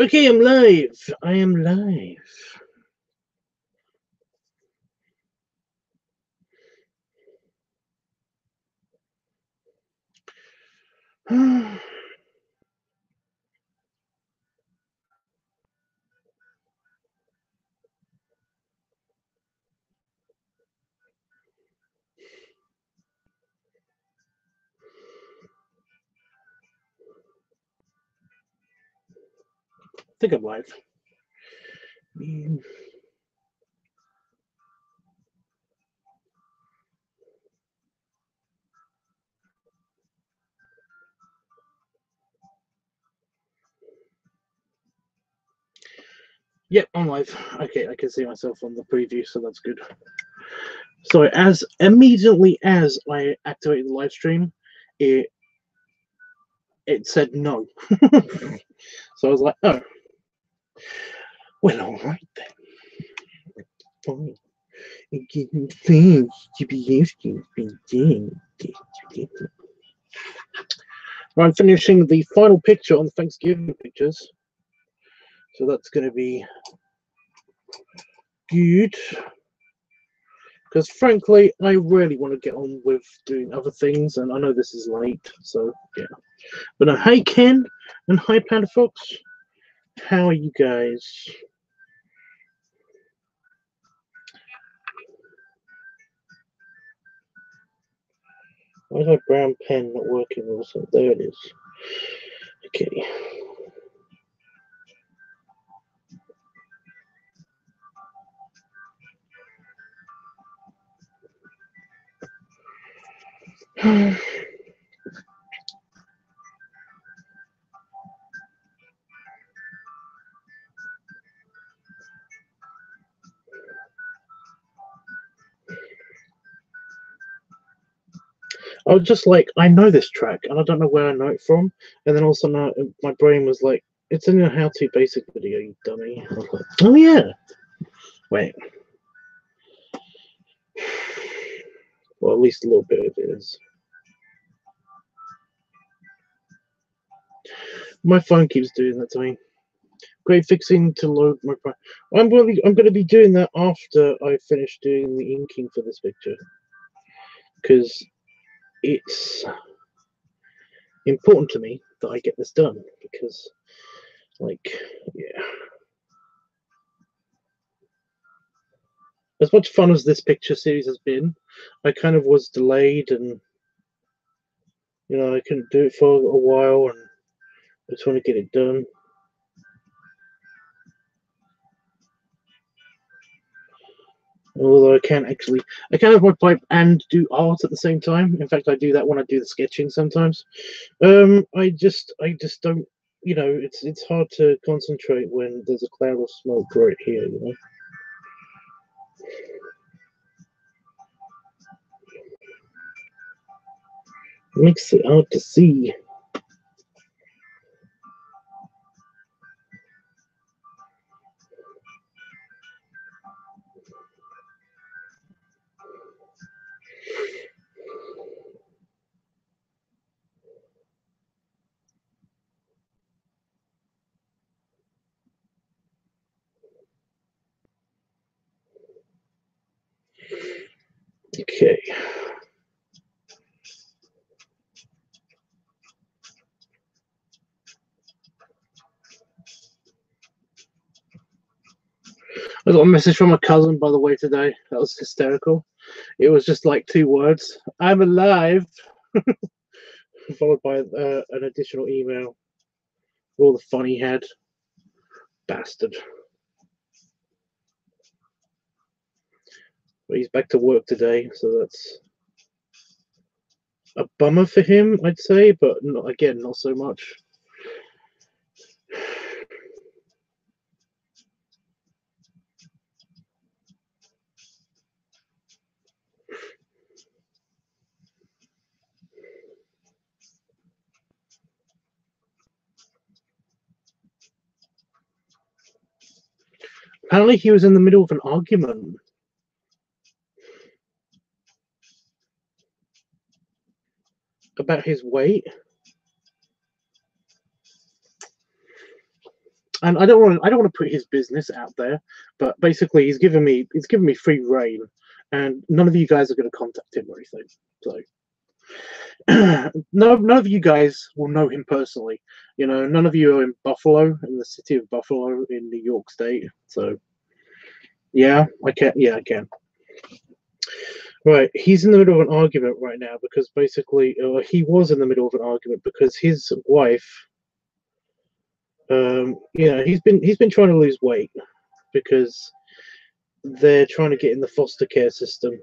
Okay, I'm live. I am live. I think I'm live. Yep, I'm live. Okay, I can see myself on the preview, so that's good. So as immediately as I activated the live stream, it said no. So I was like, oh, well, all right then. Fine. Again, thanks to be asking for I'm finishing the final picture on the Thanksgiving pictures, so that's going to be good. Because frankly, I really want to get on with doing other things, and I know this is late, so yeah. But no, hey Ken, and hi Panda Fox. How are you guys? Why is my brown pen not working also? There it is. Okay. I was just like, I know this track, and I don't know where I know it from. And then also now my brain was like, it's in your how-to basic video, you dummy. I was like, oh yeah. Wait. Well, at least a little bit of it is. My phone keeps doing that to me. Great fixing to load my. I'm going to be doing that after I finish doing the inking for this picture, because it's important to me that I get this done. Because, like, yeah, as much fun as this picture series has been, I kind of was delayed, and I couldn't do it for a while, and I just want to get it done. Although I can't have my pipe and do art at the same time. In fact, I do that when I do the sketching sometimes. I just don't. It's hard to concentrate when there's a cloud of smoke right here. It makes it hard to see. Okay. I got a message from a cousin, by the way, today. That was hysterical. It was just like 2 words. I'm alive. Followed by an additional email. All the fun he had. Bastard. But he's back to work today, so that's a bummer for him, I'd say, but not so much. Apparently he was in the middle of an argument. About his weight. and I don't want to put his business out there, but basically he's given me free reign, and none of you guys are going to contact him or anything. So none of you guys will know him personally. You know, none of you are in Buffalo, in the city of Buffalo, in New York State. So yeah, I can. Yeah, I can. Right, he's in the middle of an argument right now because basically, he was in the middle of an argument because his wife, he's been trying to lose weight because they're trying to get in the foster care system.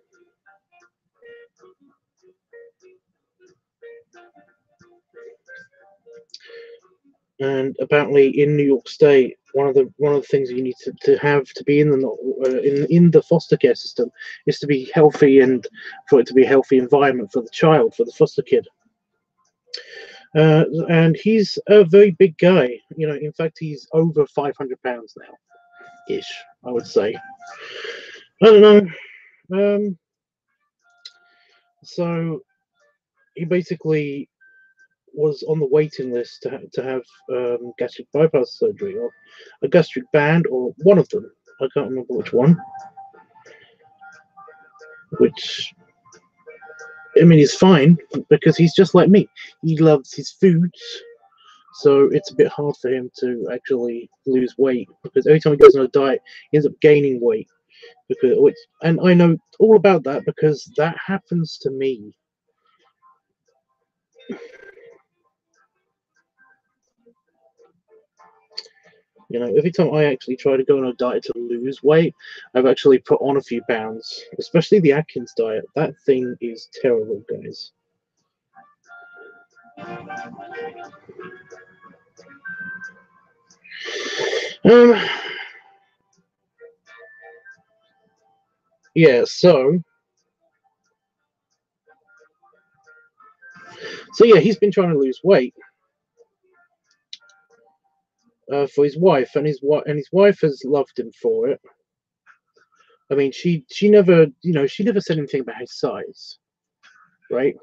And apparently, in New York State, one of the things you need to have to be in the foster care system is to be healthy, and for it to be a healthy environment for the child, for the foster kid. And he's a very big guy. You know, in fact, he's over 500 pounds now, ish. I would say. I don't know. So he basically was on the waiting list to have gastric bypass surgery, or a gastric band, or one of them. I can't remember which one. Which, I mean, is fine because he's just like me. He loves his foods, so it's a bit hard for him to actually lose weight because every time he goes on a diet, he ends up gaining weight. And I know all about that because that happens to me. You know, every time I actually try to go on a diet to lose weight, I've actually put on a few pounds, especially the Atkins diet. That thing is terrible, guys. Yeah, so yeah, he's been trying to lose weight for his wife, and his wife has loved him for it. I mean, she never, she never said anything about his size, right?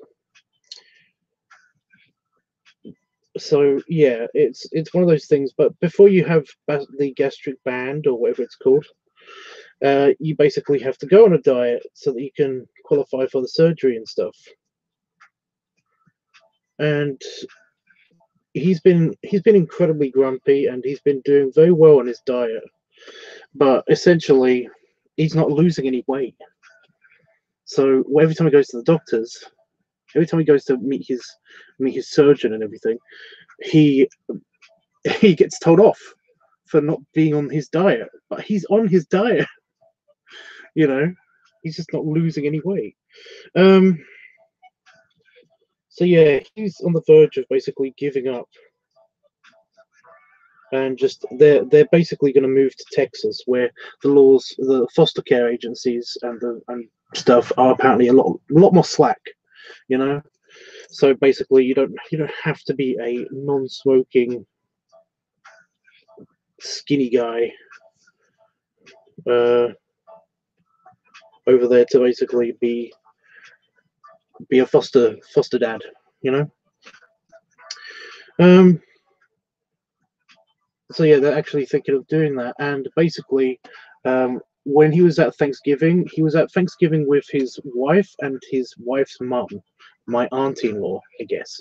So yeah, it's one of those things. But before you have the gastric band or whatever it's called, you basically have to go on a diet so that you can qualify for the surgery and stuff. And he's been incredibly grumpy, and he's been doing very well on his diet, but essentially he's not losing any weight. So every time he goes to the doctors, every time he goes to meet his surgeon and everything, he gets told off for not being on his diet. But he's on his diet. He's just not losing any weight. So yeah, he's on the verge of basically giving up, and just they're basically going to move to Texas, where the foster care agencies and stuff are apparently a lot more slack. So basically you don't have to be a non-smoking skinny guy over there to basically be a foster dad. So yeah, they're actually thinking of doing that. And basically, when he was at Thanksgiving, with his wife and his wife's mum, my auntie-in-law, I guess.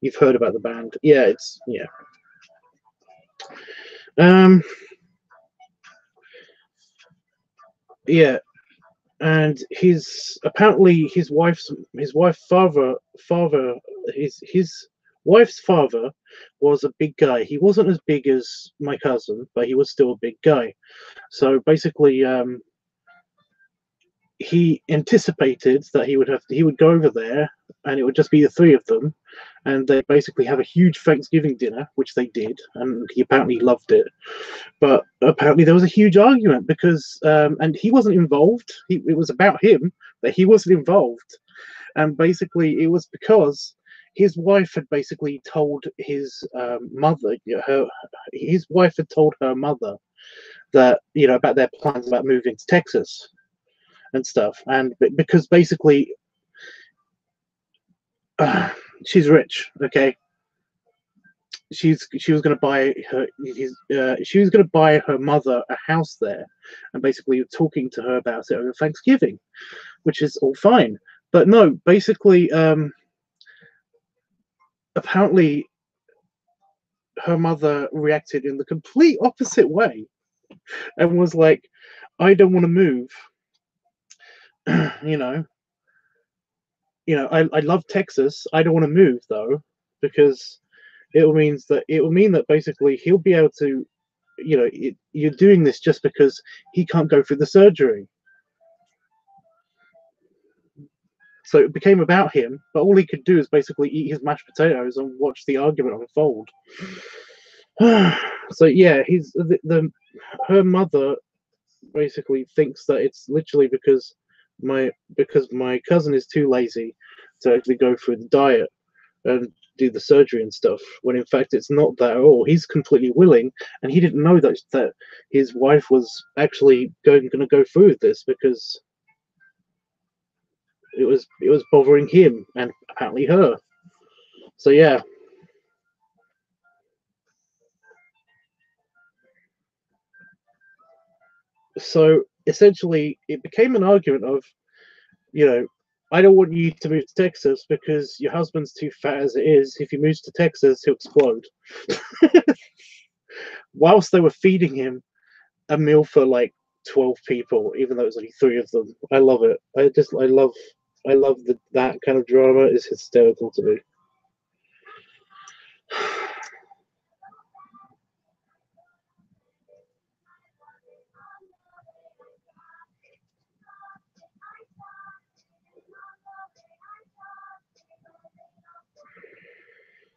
You've heard about the band. Yeah, yeah, and his wife's father was a big guy. He wasn't as big as my cousin, but he was still a big guy. So basically, he anticipated that he would go over there, and it would just be the three of them, and they basically have a huge Thanksgiving dinner, which they did, and he apparently loved it. But apparently there was a huge argument because, and he wasn't involved. It was about him, but he wasn't involved, and basically it was because his wife had basically told his mother. His wife had told her mother that about their plans about moving to Texas and stuff, and because basically she's rich, okay? she was going to buy her mother a house there, and basically talking to her about it over Thanksgiving, which is all fine. But no, basically, apparently her mother reacted in the complete opposite way and was like, I don't want to move. you know, I love Texas. I don't want to move though, because it will mean that basically he'll be able to, you're doing this just because he can't go through the surgery. So it became about him, but all he could do is basically eat his mashed potatoes and watch the argument unfold. So yeah, her mother basically thinks that it's literally because my cousin is too lazy to actually go through the diet and do the surgery and stuff, when in fact it's not that at all. He's completely willing, and he didn't know that his wife was actually going to go through with this, because it was bothering him and apparently her. So yeah. So essentially it became an argument of, I don't want you to move to Texas because your husband's too fat as it is. If he moves to Texas, he'll explode. Whilst they were feeding him a meal for like 12 people, even though it was only 3 of them. I love it. I love that kind of drama. Is hysterical to me.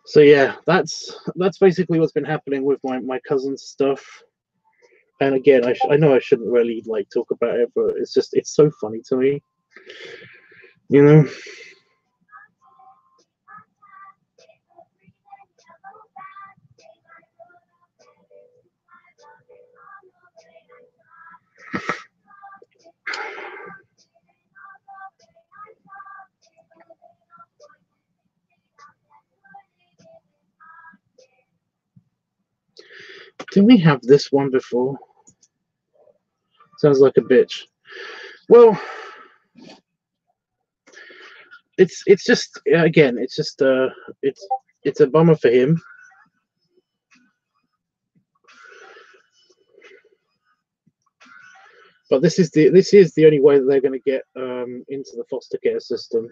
So yeah, that's basically what's been happening with my cousin's stuff. And again, I know I shouldn't really like talk about it, but it's so funny to me, you know. Didn't we have this one before? Sounds like a bitch. Well, it's just, again, it's just it's a bummer for him. But this is the only way that they're going to get into the foster care system.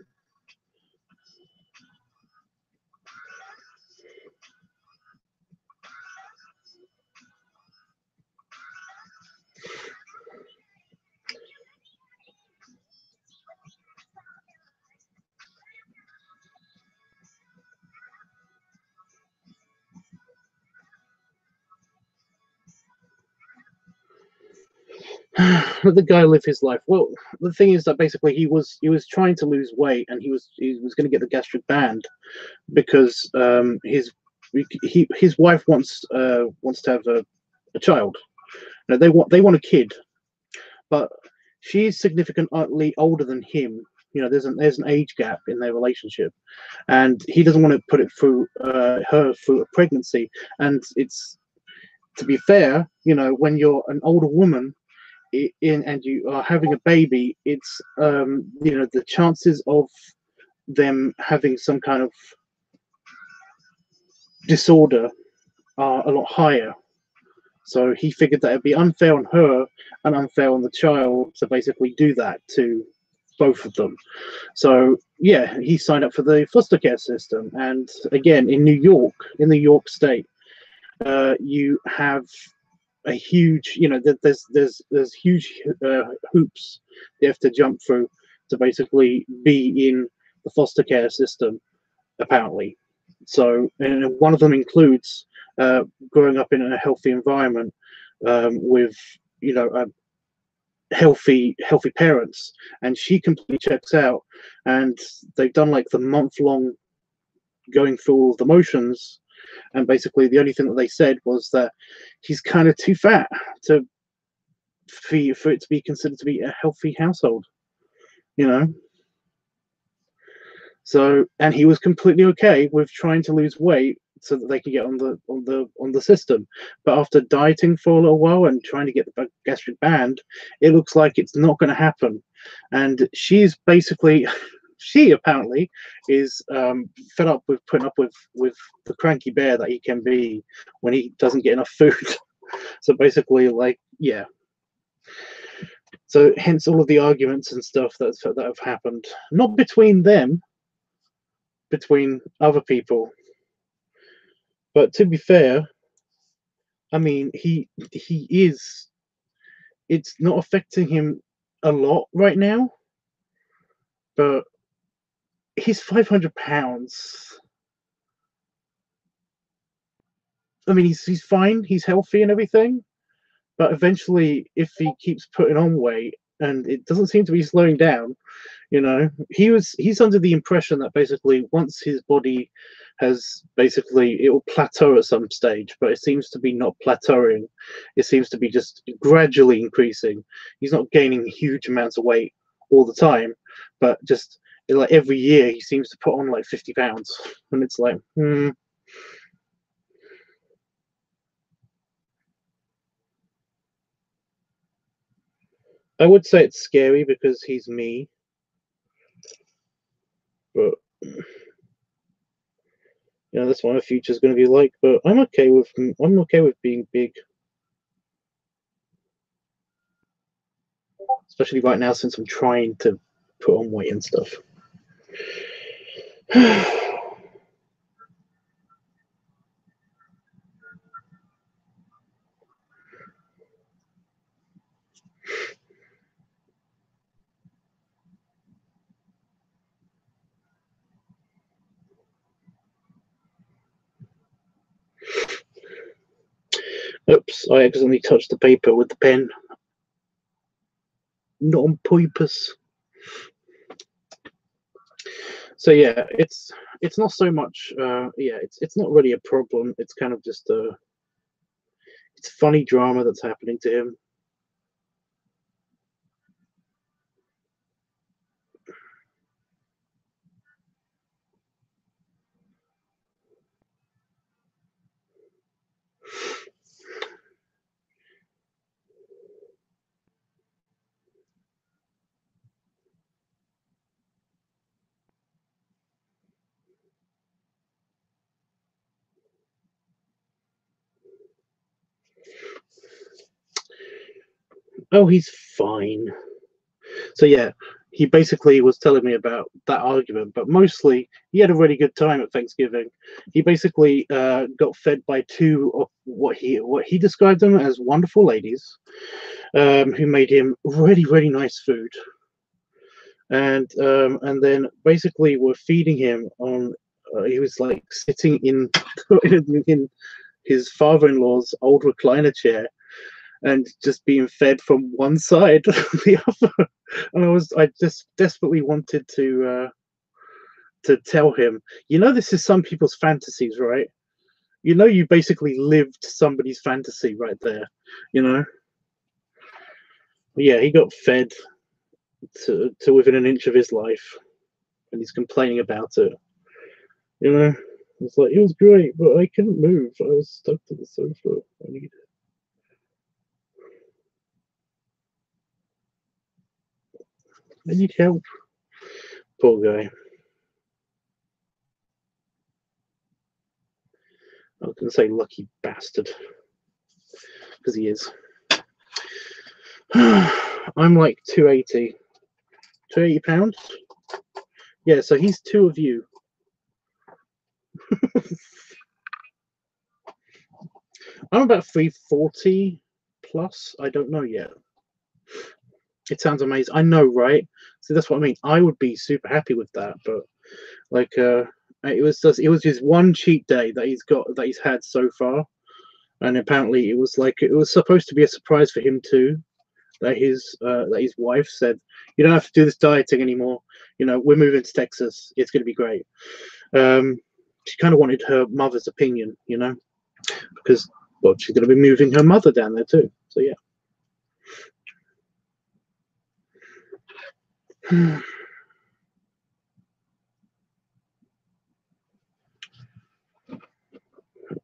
Let the guy live his life. Well, the thing is that basically he was trying to lose weight, and he was going to get the gastric band because his wife wants to have a child. No, they want a kid, but she's significantly older than him. There's an age gap in their relationship, and he doesn't want to put it through her through a pregnancy. And it's, to be fair, when you're an older woman and you are having a baby, it's the chances of them having some kind of disorder are a lot higher. So he figured that it'd be unfair on her and unfair on the child to basically do that to both of them. So yeah, he signed up for the foster care system. And again, in New York State, you have a huge, there's huge hoops you have to jump through to basically be in the foster care system, apparently. So, and one of them includes growing up in a healthy environment with, healthy parents. And she completely checks out, and they've done like the month-long going through all the motions, and basically the only thing that they said was that he's kind of too fat for it to be considered to be a healthy household, So, and he was completely okay with trying to lose weight so that they can get on the system. But after dieting for a little while and trying to get the gastric band, it looks like it's not going to happen. And she's basically, she apparently is fed up with putting up with the cranky bear that he can be when he doesn't get enough food. So basically, like, yeah. So hence all of the arguments and stuff that have happened, not between them, between other people. But to be fair, I mean, he is. It's not affecting him a lot right now, but he's 500 pounds. I mean, he's fine, he's healthy and everything, but eventually, if he keeps putting on weight and it doesn't seem to be slowing down, you know, he's under the impression that basically once his body has basically, it will plateau at some stage, but it seems to be not plateauing. It seems to be just gradually increasing. He's not gaining huge amounts of weight all the time, but just like every year he seems to put on like 50 pounds, and it's like, I would say it's scary because he's me, but you know, that's what my future's going to be like. But I'm okay with being big, especially right now since I'm trying to put on weight and stuff. Oops, I accidentally touched the paper with the pen. Not on purpose. So yeah, it's not so much. Yeah, it's not really a problem. It's kind of just it's funny drama that's happening to him. Oh, he's fine. So yeah, he basically was telling me about that argument, but mostly he had a really good time at Thanksgiving. He basically got fed by two of what he described them as wonderful ladies, who made him really nice food, and then basically were feeding him on. He was like sitting in in his father-in-law's old recliner chair and just being fed from one side to the other. And I just desperately wanted to tell him, you know, this is some people's fantasies, right? You know, you basically lived somebody's fantasy right there, you know. Yeah, he got fed to within an inch of his life, and he's complaining about it. You know, it's like, it was great, but I couldn't move. I was stuck to the sofa. I need help. Poor guy. I was going to say lucky bastard, because he is. I'm like 280. 280 pounds? Yeah, so he's two of you. I'm about 340 plus. I don't know yet. It sounds amazing. I know, right? So that's what I mean. I would be super happy with that, but like, it was just one cheat day that he's had so far, and apparently it was supposed to be a surprise for him too. That his wife said, "You don't have to do this dieting anymore. You know, we're moving to Texas. It's going to be great." She kind of wanted her mother's opinion, you know, because well, she's going to be moving her mother down there too. So yeah.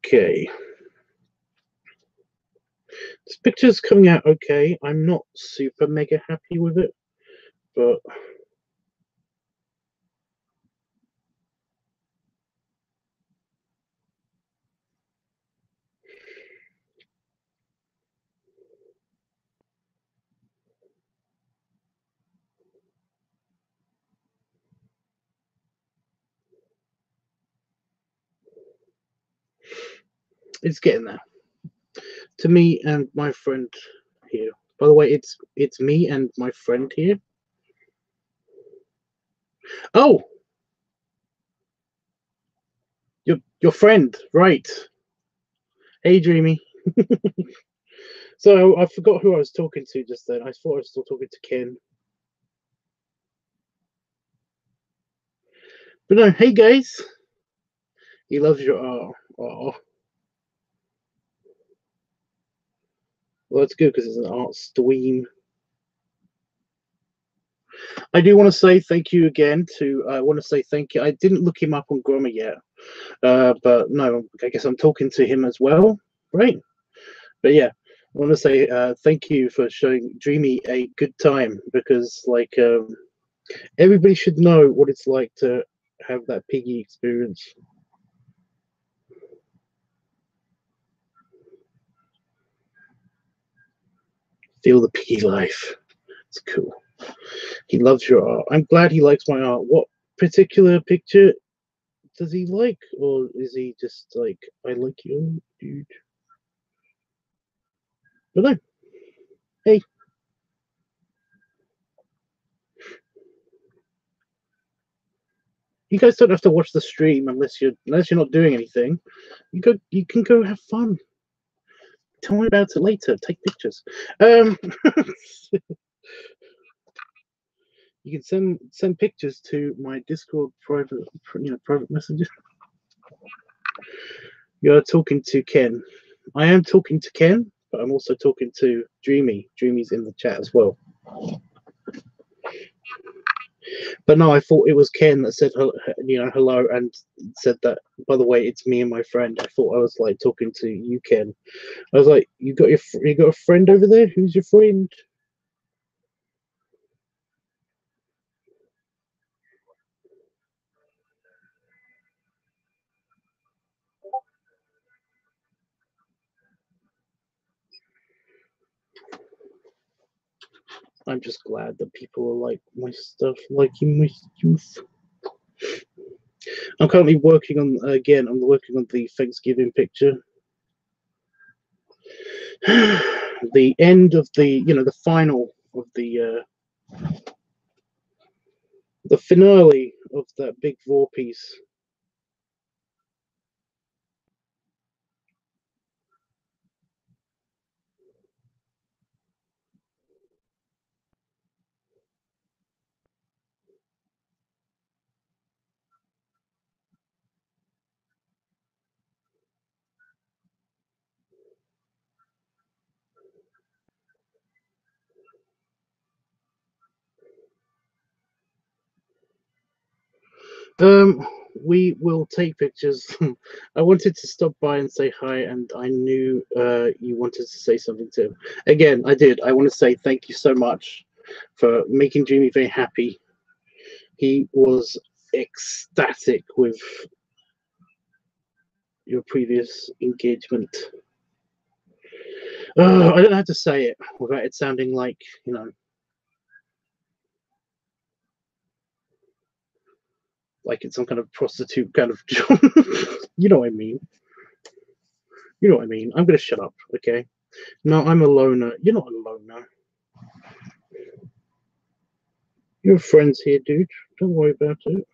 Okay. This picture's coming out okay. I'm not super mega happy with it, but it's getting there. To me and my friend here. By the way, it's me and my friend here. Oh, your friend, right? Hey, Dreamy. So I forgot who I was talking to just then. I thought I was still talking to Ken. But no, hey guys. He loves your art. Oh, well, that's good because it's an art stream. I do want to say thank you again to. I want to say thank you. I didn't look him up on Grammar yet, but no, I guess I'm talking to him as well, right? But yeah, I want to say thank you for showing Dreamy a good time because, like, everybody should know what it's like to have that piggy experience. Feel the piggy life. It's cool. He loves your art. I'm glad he likes my art. What particular picture does he like? Or is he just like, I like you, dude? But no. Hey. You guys don't have to watch the stream unless you're not doing anything. You can go have fun. Tell me about it later. Take pictures. You can send pictures to my Discord private messages. You're talking to Ken. I am talking to Ken, but I'm also talking to Dreamy. Dreamy's in the chat as well. But no, I thought it was Ken that said hello and said that. By the way, it's me and my friend. I thought I was like talking to you, Ken. I was like, you got a friend over there? Who's your friend? I'm just glad that people are like my stuff, liking my youth. I'm currently working on I'm working on the Thanksgivin picture. The end of the final of the finale of that big war piece. We will take pictures. I wanted to stop by and say hi, and I knew you wanted to say something too. Again, I did. I want to say thank you so much for making Jimmy very happy. He was ecstatic with your previous engagement. I don't know how to say it without it sounding like, like it's some kind of prostitute kind of job. You know what I mean? You know what I mean? I'm gonna shut up, okay? No, I'm a loner. You're not a loner. Your friend's here, dude. Don't worry about it.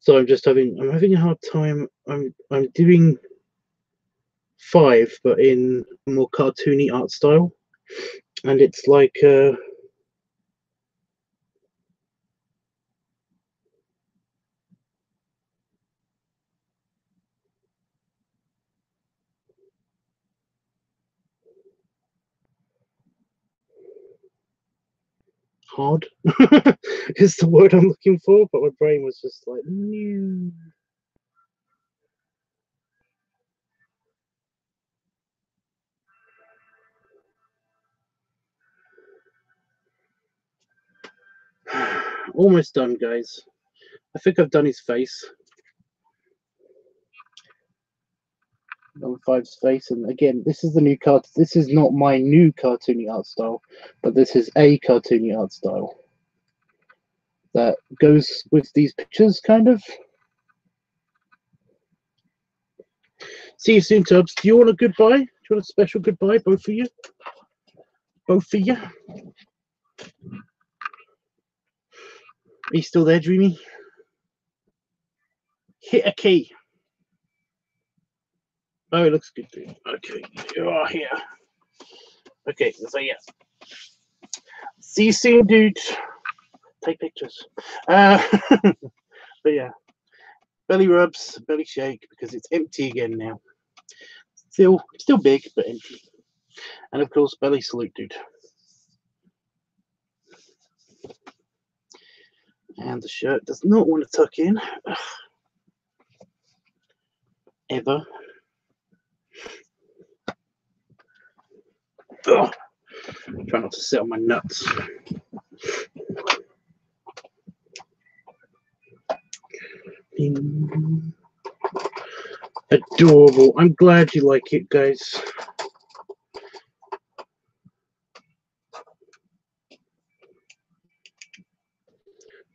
So I'm having a hard time. I'm doing 5, but in a more cartoony art style, and it's like hard is the word I'm looking for, but my brain was just like, no. Almost done, guys. I think I've done his face. Number 5's face, and again, this is the new card. This is not my new cartoony art style, but this is a cartoony art style that goes with these pictures, kind of. See you soon, Tubbs. Do you want a goodbye? Do you want a special goodbye, both of you? Both of you? Are you still there, Dreamy? Hit a key. Oh, it looks good, dude. Okay, you are here. Okay, so yeah. See you soon, dude. Take pictures. But yeah. Belly rubs, belly shake, because it's empty again now. Still big, but empty. And of course, belly salute, dude. And the shirt does not want to tuck in. Ugh. Ever. Ugh. Try not to sit on my nuts. Adorable. I'm glad you like it, guys.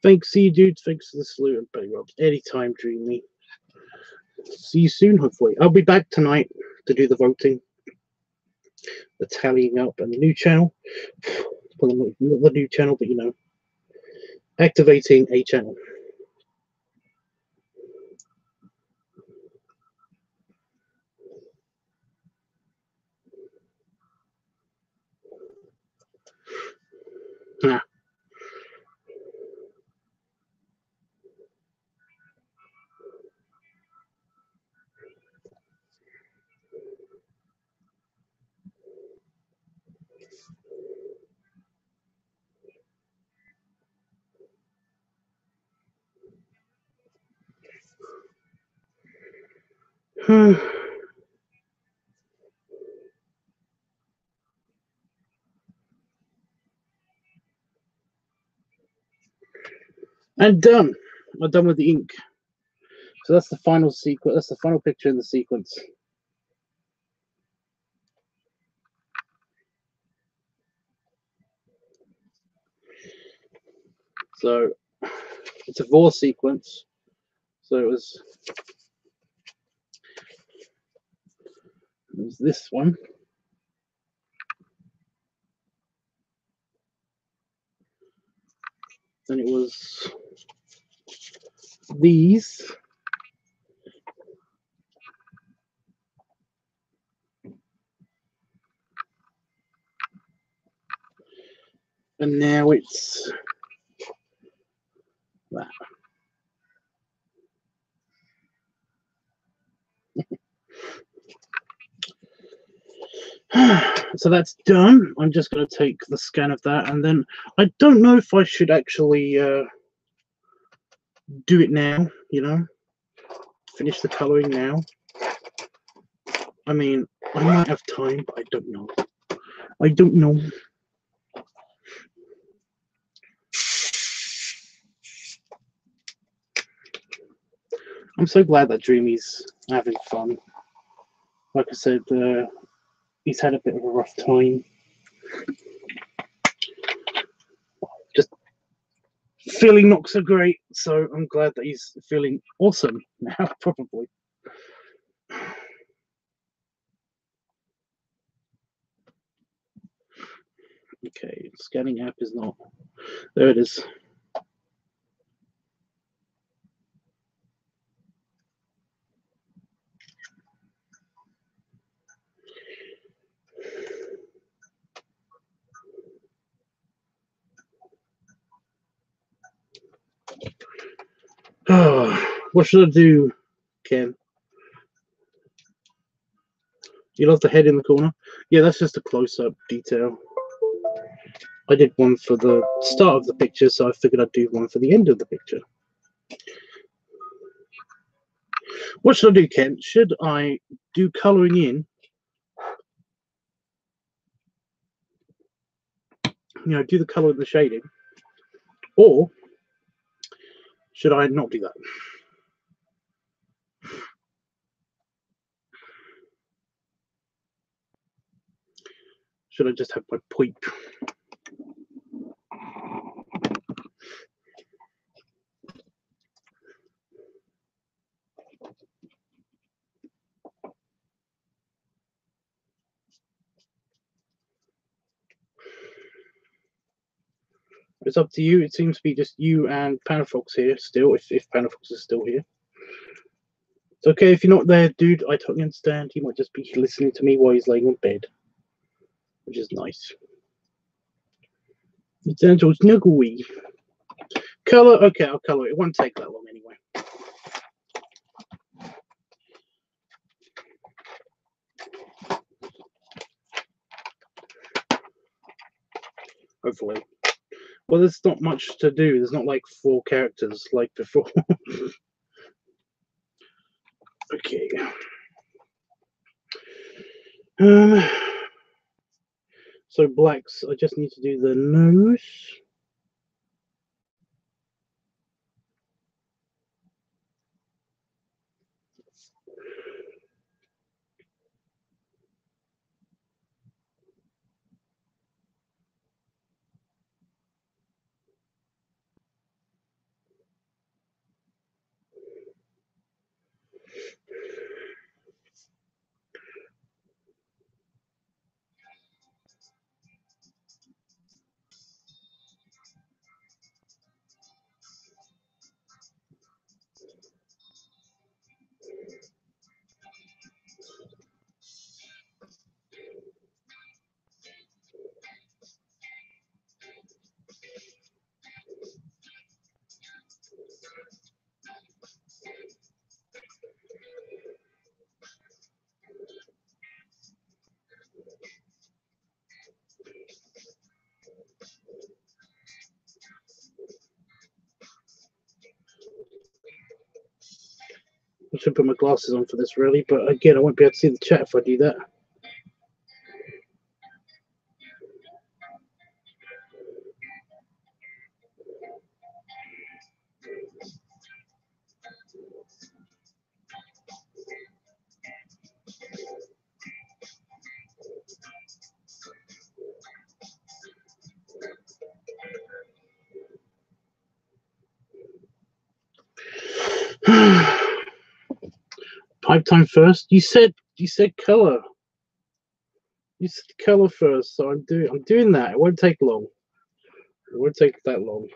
Thanks, see you, dude. Thanks for the salute and belly rubs. Anytime, Dreamy. See you soon, hopefully. I'll be back tonight to do the voting, the tallying up, and the new channel. Well, not the new channel, but you know, activating a channel. Ah. And done. I'm done with the ink. So that's the final sequence. That's the final picture in the sequence. So it's a Vor sequence. So it was this one. Then it was these. And now it's that. So that's done. I'm just going to take the scan of that, and then I don't know if I should actually do it now, you know, finish the colouring now. I mean, I might have time, but I don't know. I don't know. I'm so glad that Dreamy's having fun. Like I said, he's had a bit of a rough time. Just feeling not so great, so I'm glad that he's feeling awesome now, probably. Okay, scanning app is not. There it is. What should I do, Ken? You love the head in the corner? Yeah, that's just a close-up detail. I did one for the start of the picture, so I figured I'd do one for the end of the picture. What should I do, Ken? Should I do colouring in? You know, do the colour and the shading, or should I not do that? Should I just have my point? It's up to you. It seems to be just you and Panafox here still, if Panafox is still here. It's okay if you're not there, dude. I totally understand. He might just be listening to me while he's laying on bed, which is nice. It's Angel Snuggly. Colour? Okay, I'll colour it. It won't take that long anyway. Hopefully. Well, there's not much to do. There's not like 4 characters like before. Okay. So blacks, I just need to do the nose. I should put my glasses on for this really, but again, I won't be able to see the chat if I do that. Pipe time first. You said color. You said color first, so I'm doing that. It won't take long. It won't take that long.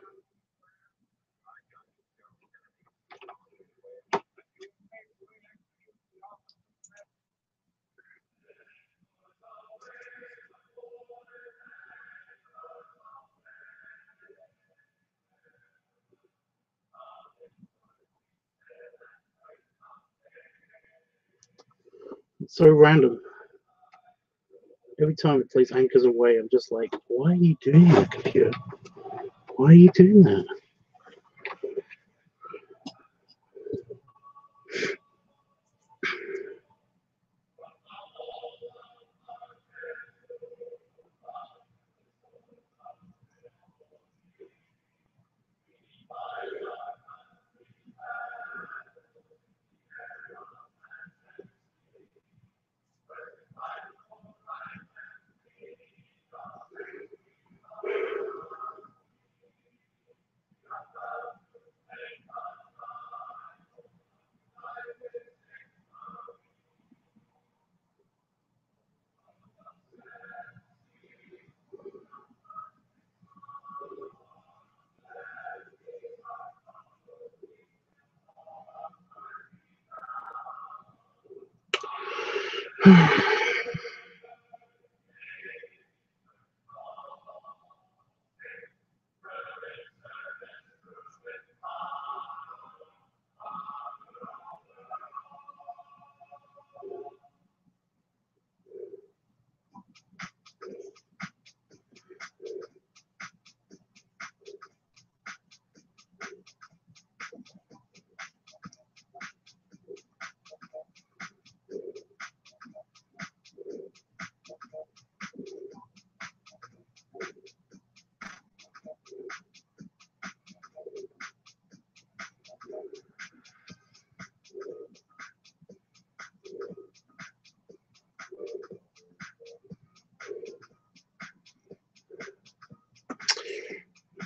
It's so random. Every time it plays Anchors Away, I'm just like, why are you doing that, computer? Why are you doing that?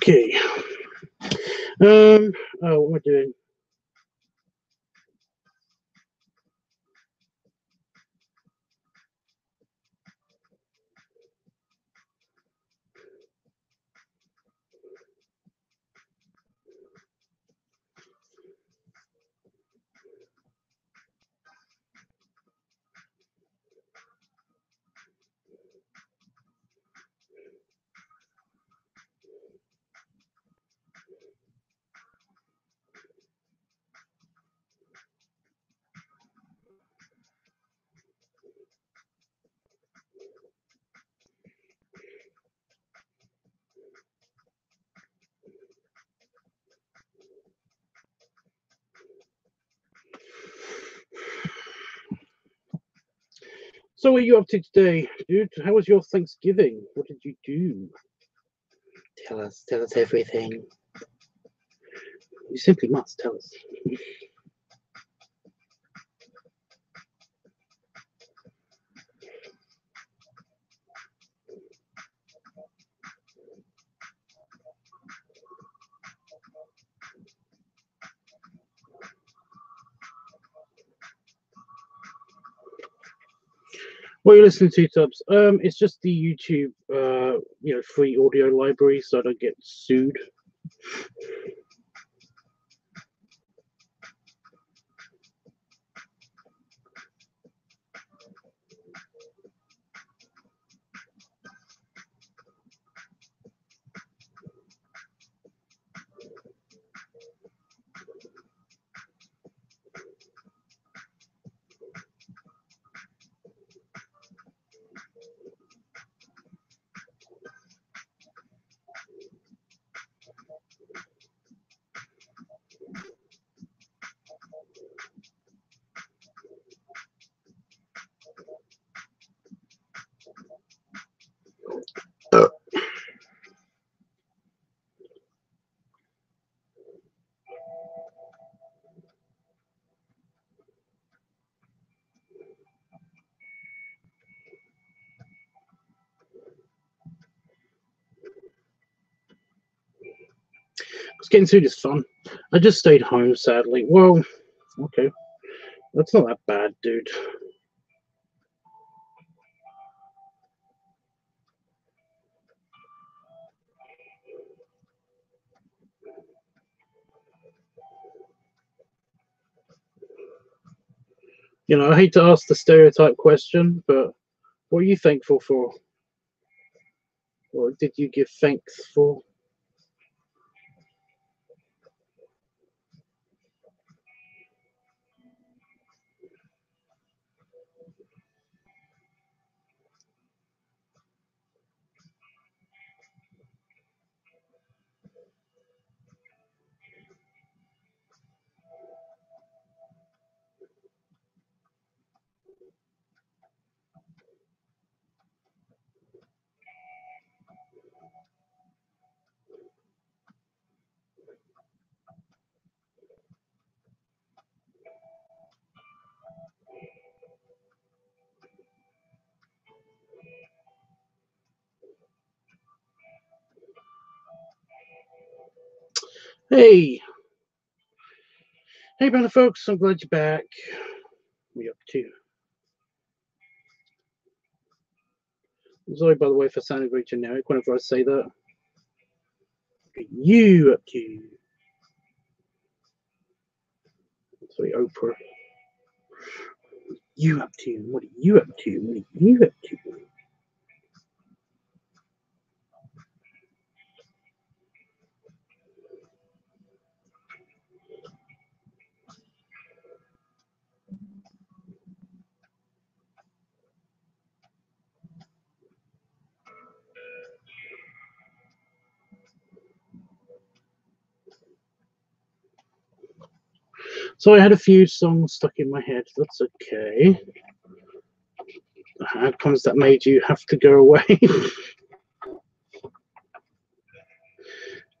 Okay. Oh, what am I doing? So what are you up to today, dude? How was your Thanksgiving? What did you do? Tell us everything. You simply must tell us. What are you listening to, Tubbs? It's just the YouTube, free audio library, so I don't get sued. Because getting sued is fun. I just stayed home, sadly. Well, okay. That's not that bad, dude. You know, I hate to ask the stereotype question, but what are you thankful for? What did you give thanks for? Hey, hey, brother, folks. I'm glad you're back. What are you up to? Sorry, by the way, for sounding very generic whenever I say that. What are you up to? Sorry, Oprah. You up to? What are you up to? What are you up to? So I had a few songs stuck in my head. That's okay. How comes that made you have to go away?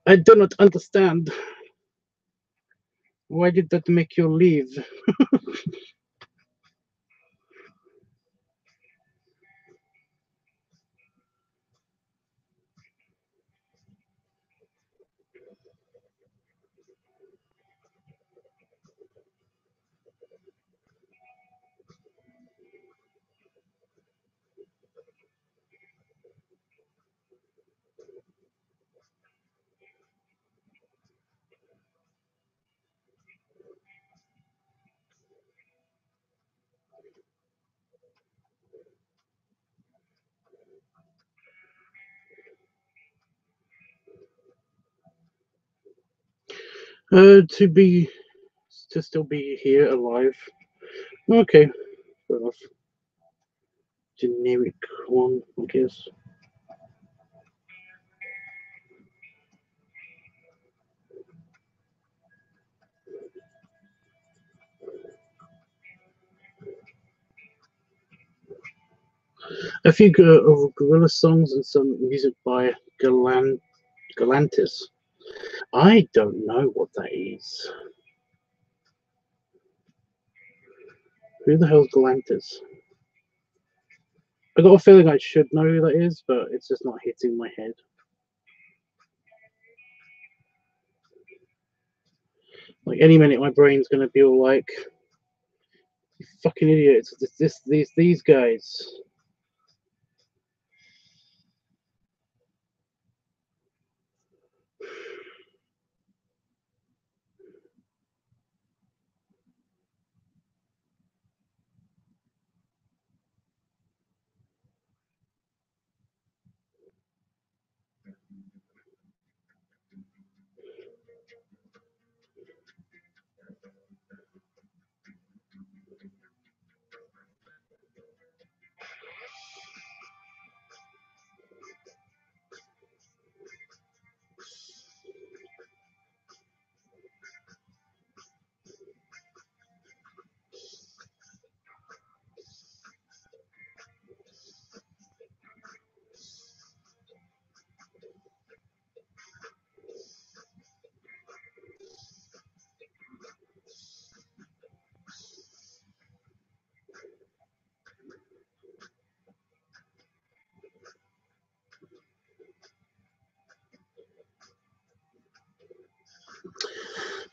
I do not understand. Why did that make you leave? To still be here alive. Okay, fair enough. Generic one, I guess. A few gorilla songs and some music by Galantis. I don't know what that is. Who the hell's Galantis? I got a feeling I should know who that is, but it's just not hitting my head. Like any minute, my brain's gonna be all like, "You fucking idiots! These guys."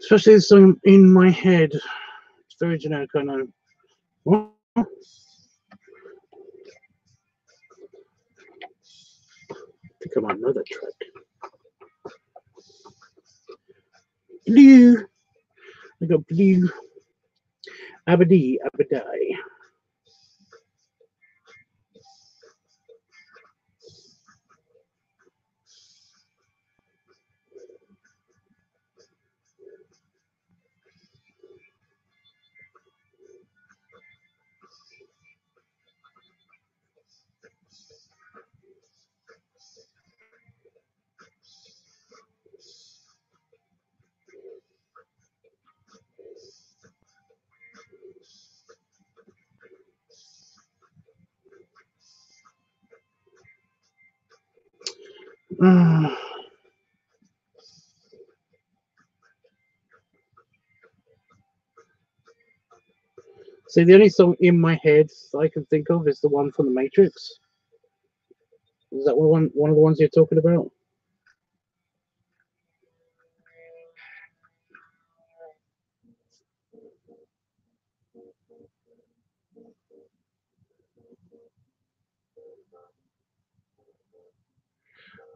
Especially this song in my head. It's very generic, I know. What? I think I might know that track. Blue. I got blue. Abadi, Abadai. See, the only song in my head I can think of is the one from The Matrix. Is that one of the ones you're talking about?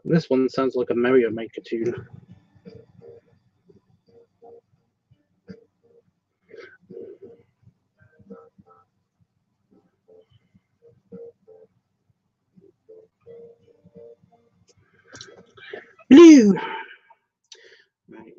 This one sounds like a Mario Maker tune. Blue! Right.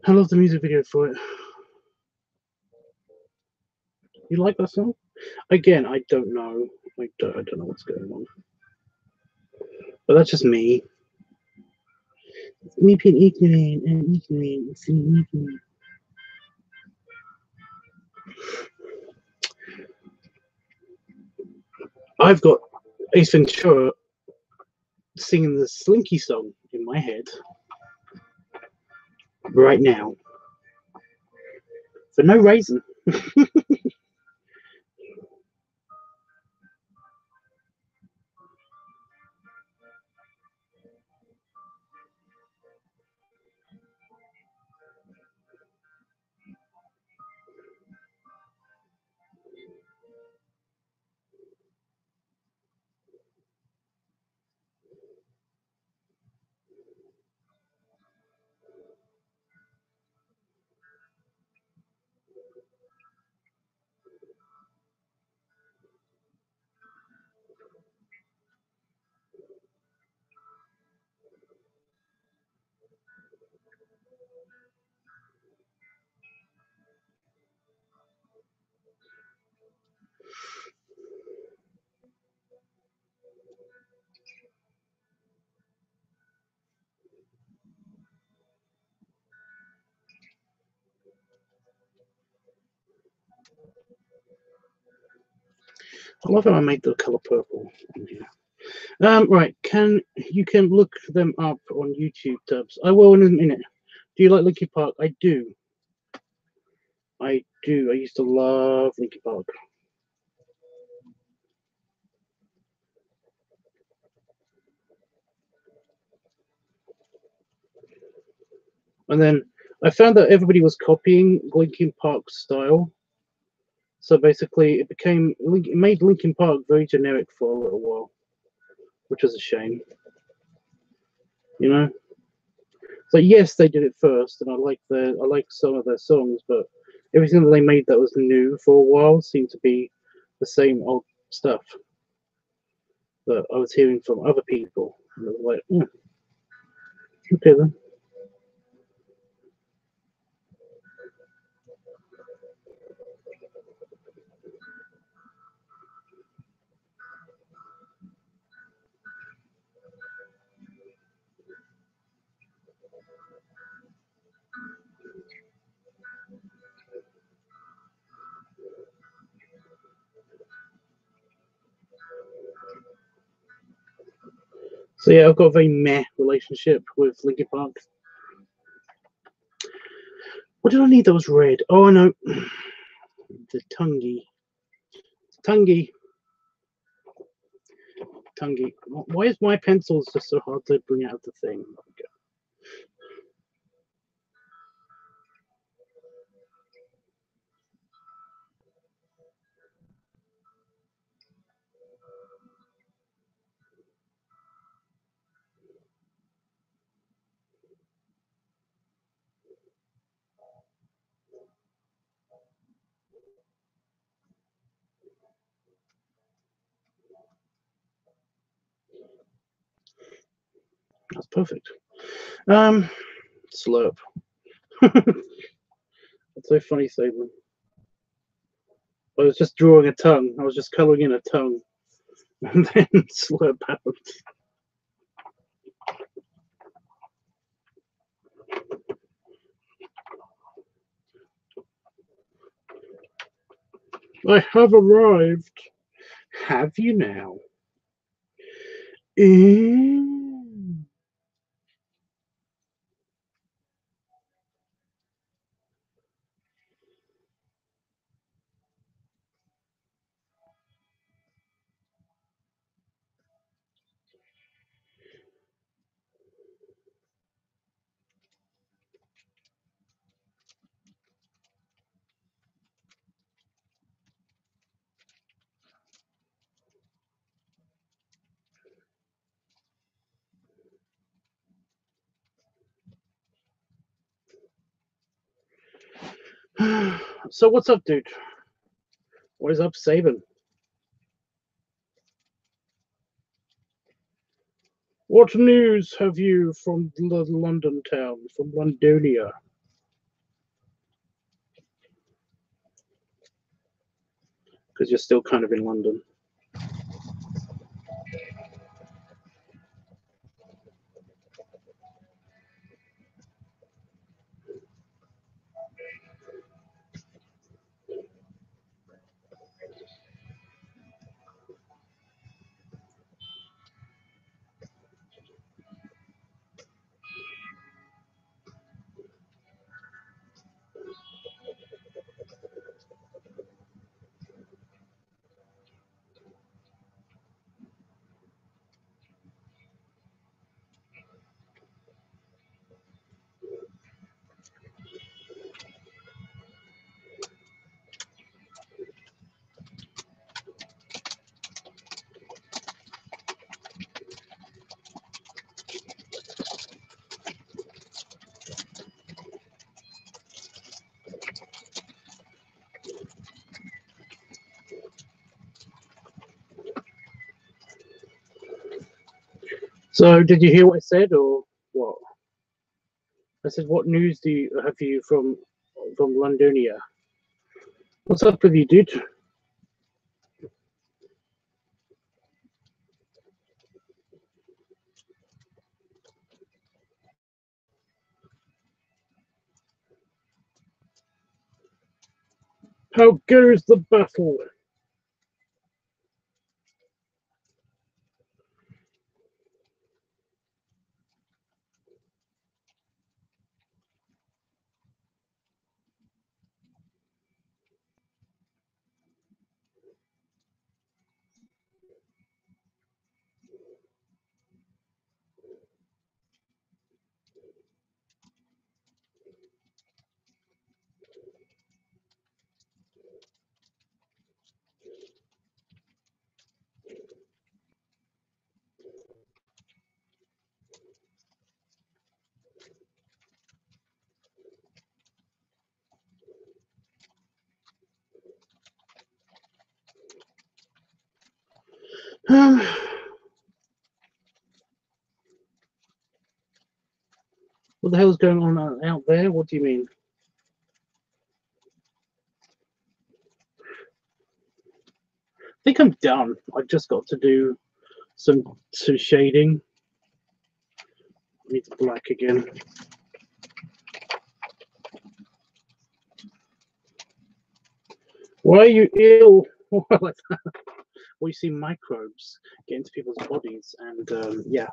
I love the music video for it. You like that song? Again, I don't know. I don't know what's going on. But that's just me. Me being ignorant and ignorant. I've got Ace Ventura singing the Slinky song in my head right now for no reason. I love how I made the color purple. Right, you can look them up on YouTube, Tubbs. I will in a minute. Do you like Linkin Park? I do. I do. I used to love Linkin Park. And then I found that everybody was copying Linkin Park's style. So basically, it made Linkin Park very generic for a little while, which was a shame. You know. So yes, they did it first, and I like some of their songs, but everything that they made that was new for a while seemed to be the same old stuff that I was hearing from other people. And I was like, okay then. So yeah, I've got a very meh relationship with Linkin Park. What did I need that was red? Oh, I know. The Tungy. Tungy. Tungy. Why is my pencils just so hard to bring out of the thing? That's perfect. Slurp. That's so funny, Saban. I was just drawing a tongue. I was just colouring in a tongue. And then slurp happened. I have arrived. Have you now? So what's up, dude? What is up, Saban? What news have you from the London town, from Londonia? Because you're still kind of in London. So did you hear what I said, or what? I said, what news do you have you from Londonia? What's up with you, dude? How goes the battle? What the hell's going on out there? What do you mean? I think I'm done. I've just got to do some shading. I need the black again. Why are you ill? We see microbes get into people's bodies, and yeah.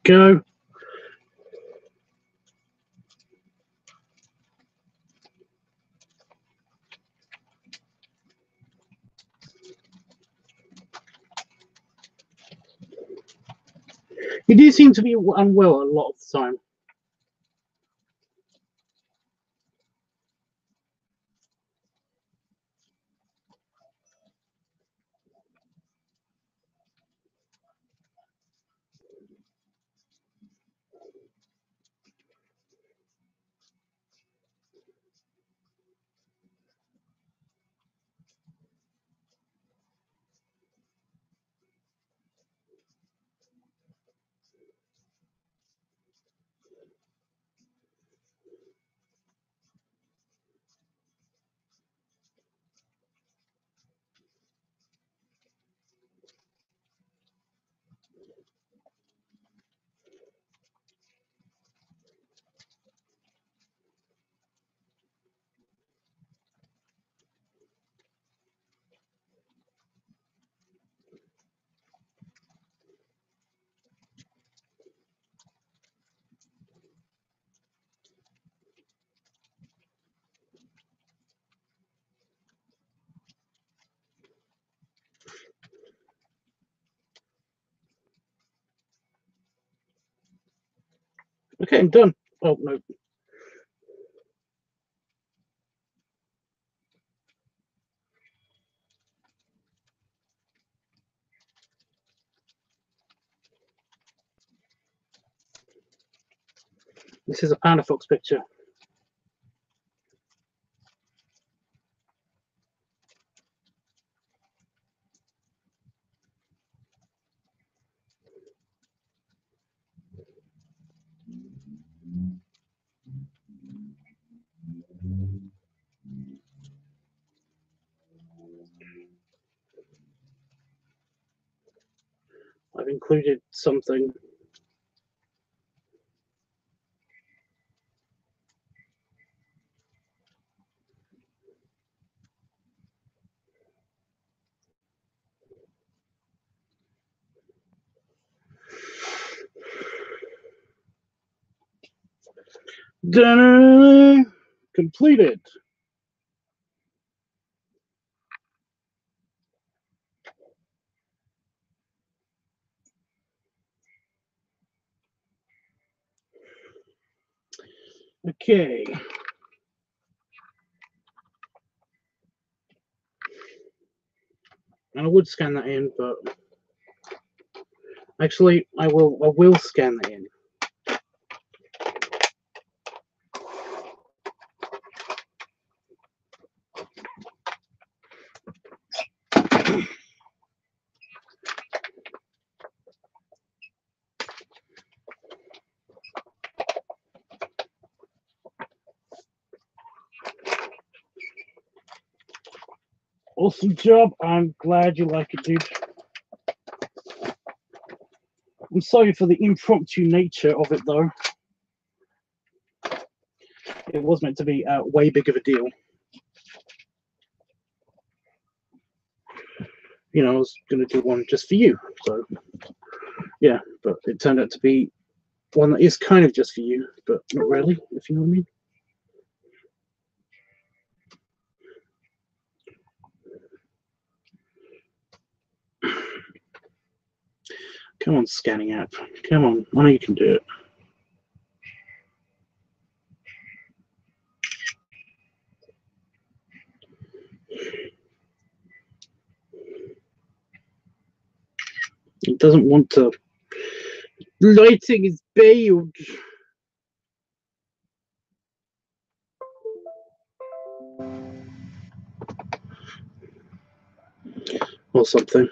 Go. You do seem to be unwell a lot of the time. Okay, I'm done. Oh no. This is a Panda Fox picture. I've included something. Da-da-da-da. Completed. Okay. And I would scan that in, but actually I will scan that in. Awesome job. I'm glad you like it, dude. I'm sorry for the impromptu nature of it, though. It was meant to be way big of a deal. You know, I was going to do one just for you. So, yeah, but it turned out to be one that is kind of just for you, but not really, if you know what I mean. Come on, scanning app. Come on, I know you can do it. It doesn't want to. Lighting is bailed. Or something.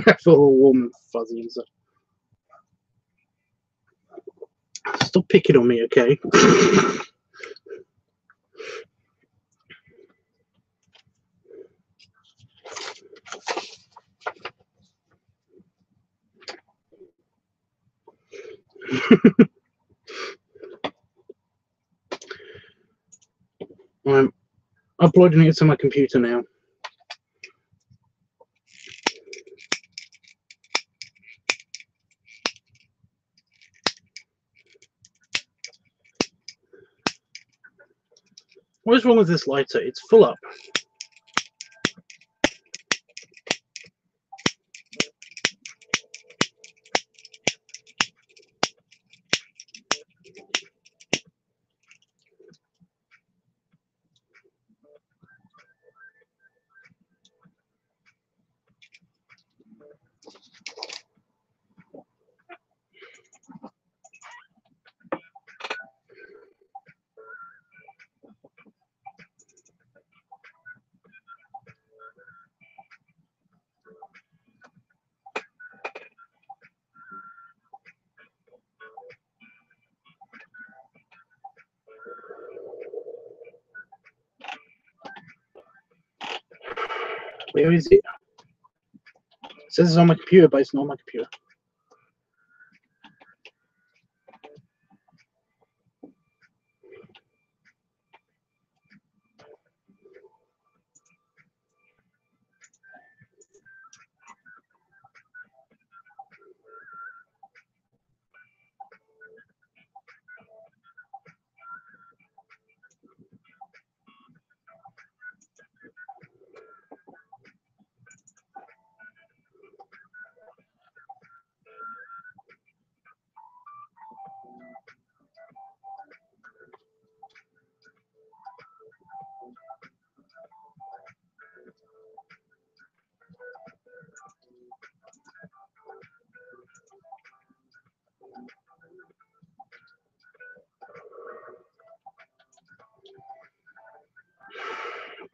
I feel all warm and fuzzy and stuff. Stop picking on me, okay? I'm uploading it to my computer now. What is wrong with this lighter? It's full up. Where is it? It says it's on my computer, but it's not on my computer.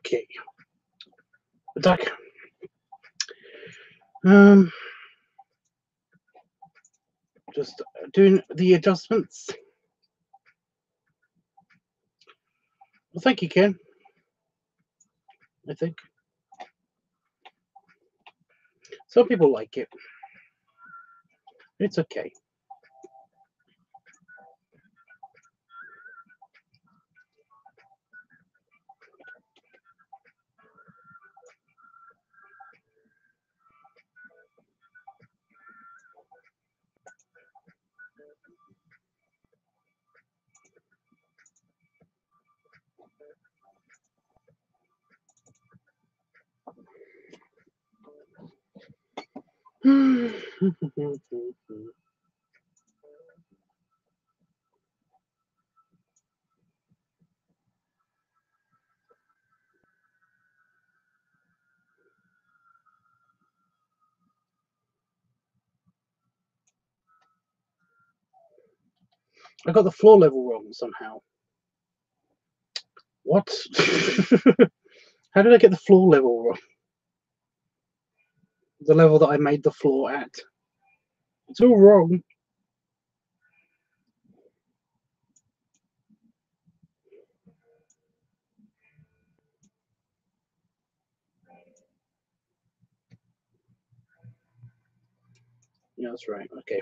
Okay. Attack. Just doing the adjustments. Well, thank you, Ken. I think some people like it. It's okay. I got the floor level wrong somehow. What? How did I get the floor level wrong? The level that I made the floor at. It's all wrong. Yeah, that's right. Okay.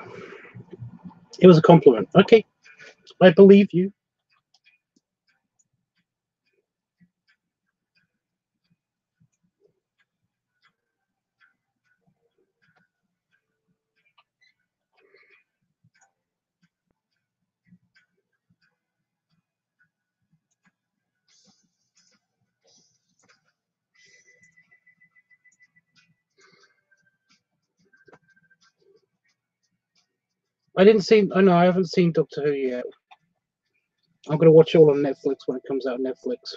It was a compliment. Okay. I believe you. I didn't see. I know I haven't seen Doctor Who yet. I'm gonna watch it all on Netflix when it comes out on Netflix.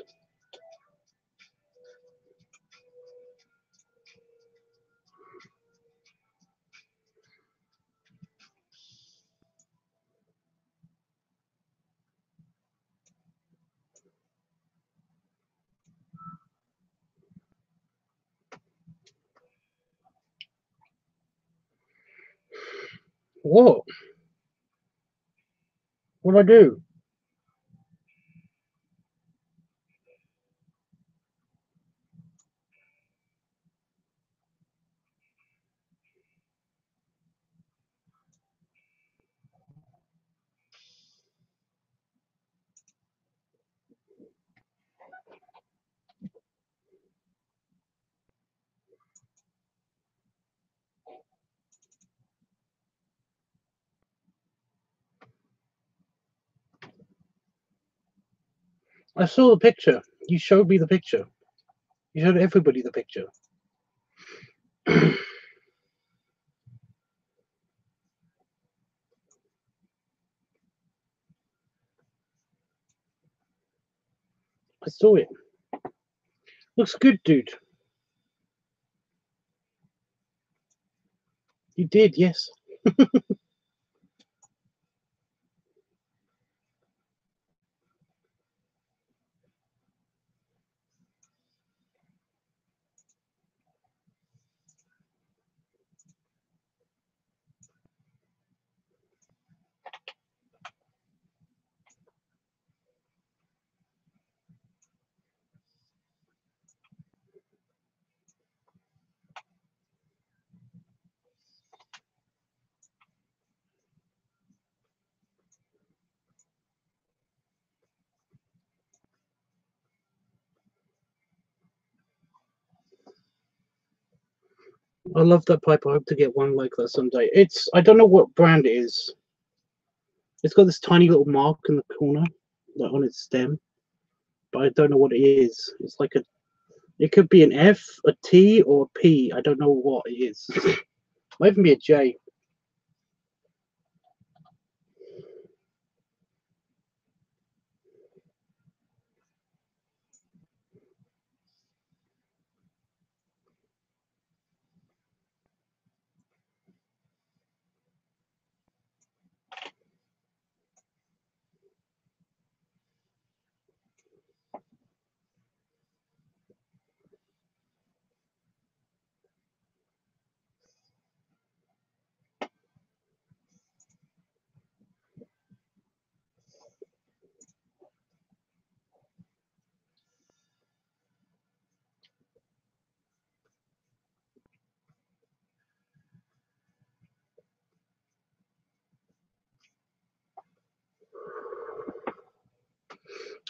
What? What'd I do? I saw the picture. You showed me the picture. You showed everybody the picture. I saw it. Looks good, dude. You did, yes. I love that pipe. I hope to get one like that someday. I don't know what brand it is. It's got this tiny little mark in the corner, like on its stem, but I don't know what it is. It's like it could be an F, a T, or a P. I don't know what it is. Might even be a J.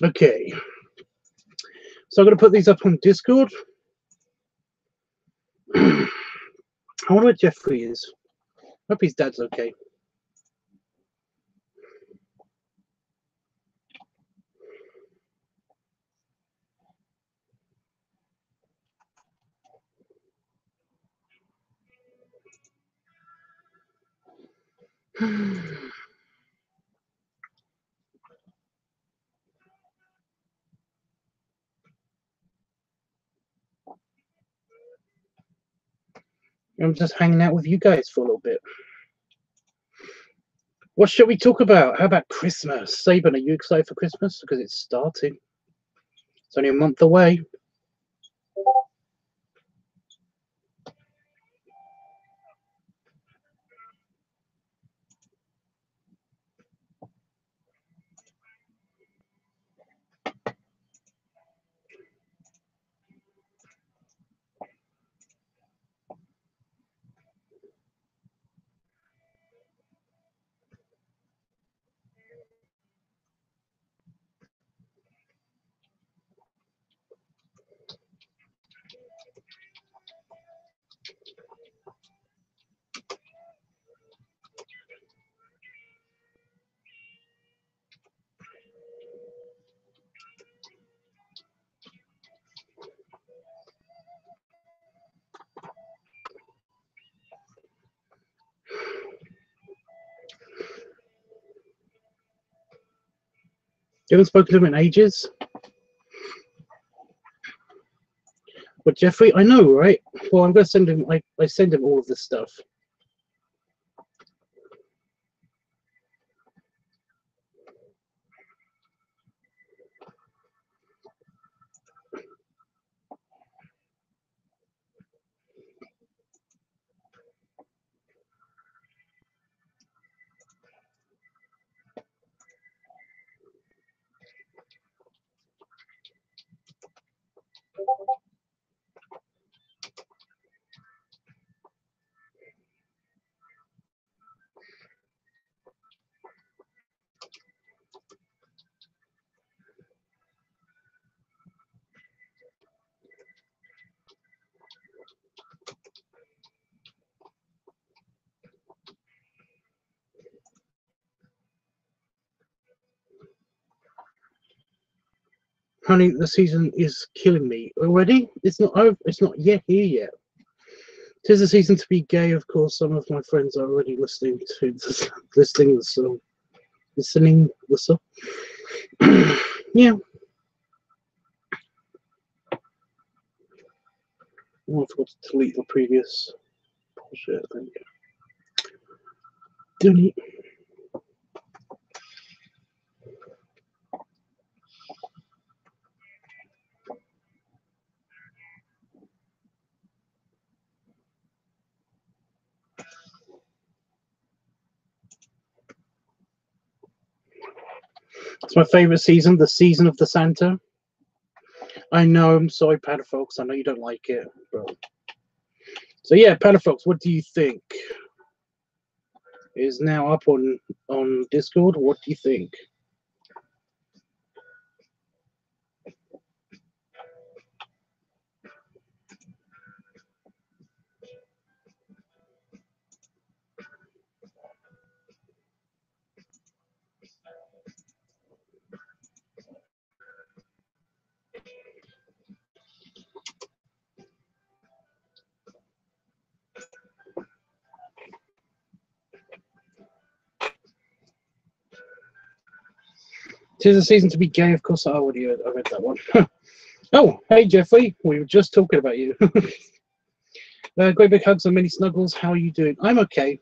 Okay. So I'm going to put these up on Discord. I wonder where Jeffrey is. Hope his dad's okay. I'm just hanging out with you guys for a little bit. What shall we talk about? How about Christmas? Saban, are you excited for Christmas? Because it's starting. It's only a month away. You haven't spoken to him in ages. But Jeffrey, I know, right? Well, I'm going to send him. I send him all of this stuff. Honey, the season is killing me already. It's not over. It's not yet here yet. 'Tis the season to be gay. Of course, some of my friends are already listening to this, listening the song. Listening the song. Yeah. Oh, I forgot to delete the previous bullshit thing. Delete. It's my favorite season, the season of the Santa. I know, I'm sorry, Patafolks. I know you don't like it, but so yeah, Patafolks, what do you think? It is now up on Discord. What do you think? Tis a season to be gay, of course. I read that one. Oh, hey Jeffrey, we were just talking about you. Great big hugs and many snuggles. How are you doing? I'm okay.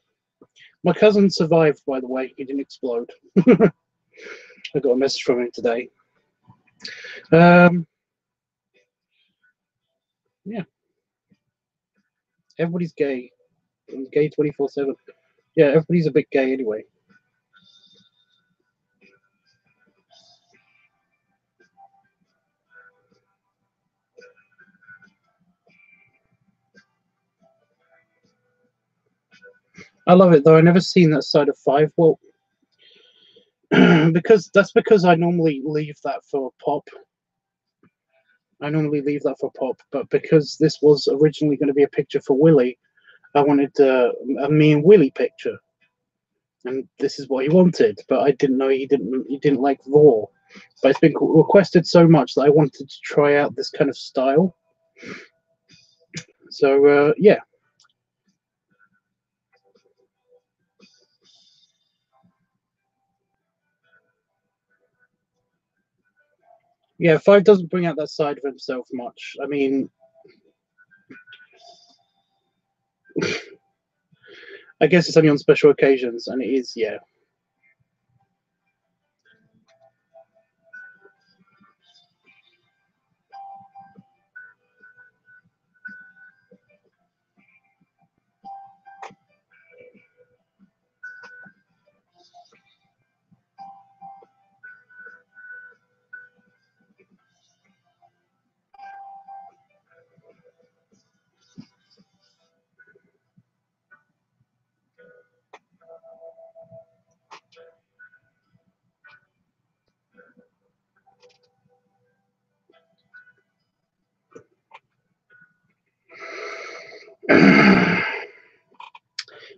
My cousin survived, by the way. He didn't explode. I got a message from him today. Yeah. Everybody's gay. I'm gay 24/7. Yeah, everybody's a bit gay anyway. I love it though. I never seen that side of 5. Well, because I normally leave that for pop. But because this was originally going to be a picture for Willie, I wanted a me and Willie picture, and this is what he wanted. But I didn't know he didn't like raw. But it's been requested so much that I wanted to try out this kind of style. So yeah. Yeah, 5 doesn't bring out that side of himself much. I mean, I guess it's only on special occasions, and it is, yeah.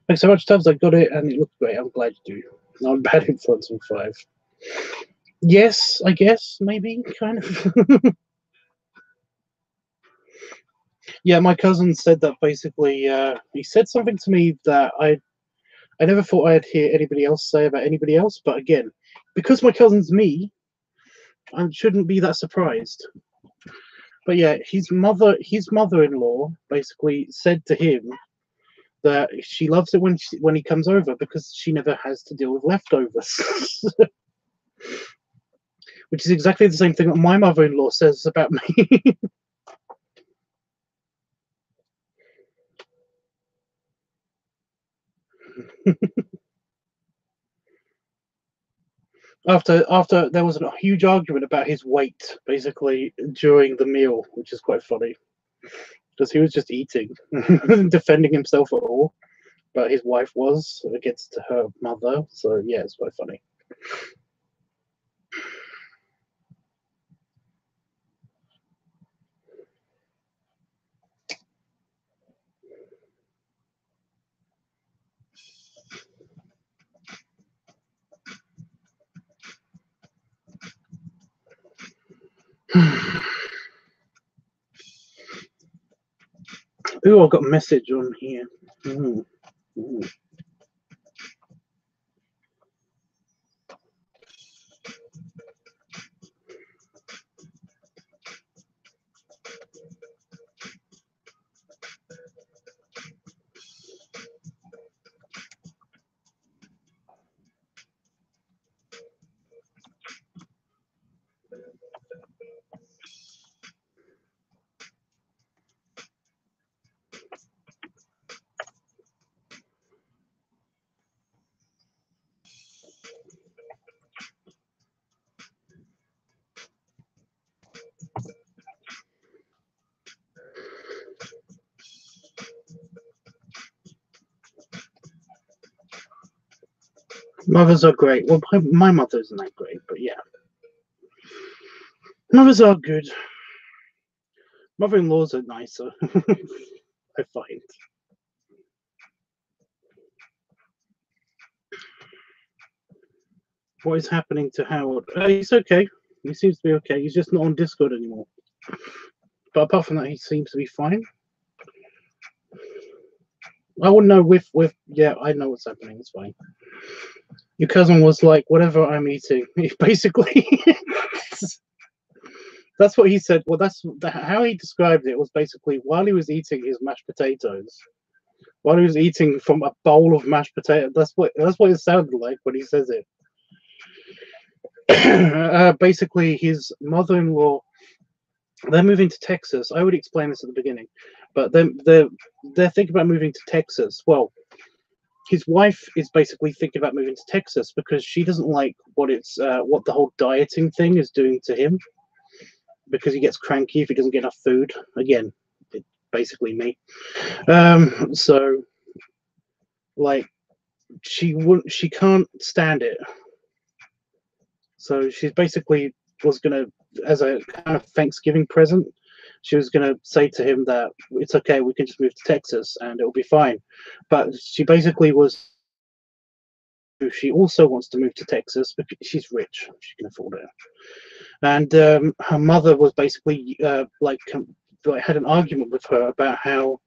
Thanks so much, Tubbs. I got it, and it looked great. I'm glad you do. Not a bad influence on 5. Yes, I guess, maybe, kind of. Yeah, my cousin said that basically. He said something to me that I never thought I'd hear anybody else say about anybody else. But again, because my cousin's me, I shouldn't be that surprised. But yeah, his mother-in-law basically said to him that she loves it when he comes over because she never has to deal with leftovers. Which is exactly the same thing that my mother-in-law says about me. After there was a huge argument about his weight, basically during the meal, which is quite funny because he was just eating, defending himself at all, but his wife was against her mother. So yeah, it's quite funny. Ooh, I got a message on here. Ooh. Mothers are great. Well, my mother isn't that great, but yeah. Mothers are good. Mother-in-laws are nicer, I find. What is happening to Howard? He's okay. He seems to be okay. He's just not on Discord anymore. But apart from that, he seems to be fine. I wouldn't know with yeah, I know what's happening. It's fine. Your cousin was like, whatever I'm eating, basically. That's what he said. Well, how he described it was basically while he was eating his mashed potatoes, while he was eating from a bowl of mashed potatoes. That's what it sounded like when he says it. Basically, his mother-in-law, they're moving to Texas. I would explain this at the beginning, but they're thinking about moving to Texas. Well, his wife is basically thinking about moving to Texas because she doesn't like what the whole dieting thing is doing to him, because he gets cranky if he doesn't get enough food. Again, basically me. So like she can't stand it. So she's basically was gonna, as a kind of Thanksgiving present, she was gonna say to him that it's okay, we can just move to Texas and it'll be fine. But she basically was. She also wants to move to Texas because she's rich; she can afford it. And her mother was basically like had an argument with her about how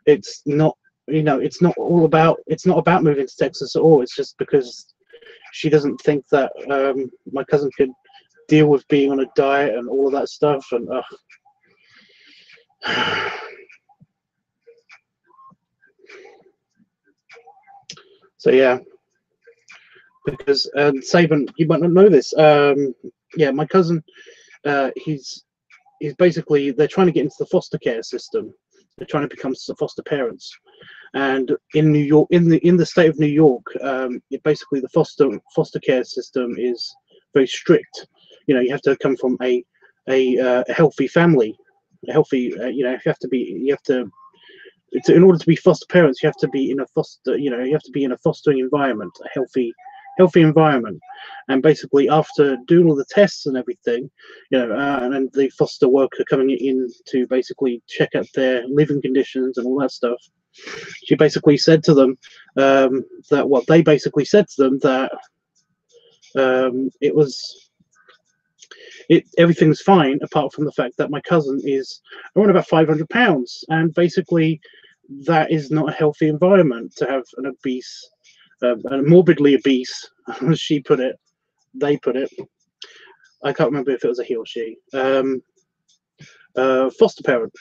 it's not, it's not about moving to Texas at all. It's just because she doesn't think that my cousin could deal with being on a diet and all of that stuff. And so yeah, because Saban, you might not know this. Yeah, my cousin, he's basically, they're trying to get into the foster care system. They're trying to become foster parents. And in New York, in the state of New York, basically the foster care system is very strict. You have to come from a healthy family, a healthy. You have to. In order to be foster parents, you have to be in a foster. You have to be in a fostering environment, a healthy environment. And basically, after doing all the tests and everything, and the foster worker coming in to basically check out their living conditions and all that stuff, she basically said to them that what they basically said to them that everything's fine apart from the fact that my cousin is around about 500 pounds, and basically that is not a healthy environment to have an obese, a morbidly obese, as they put it, I can't remember if it was a he or she. Foster parent.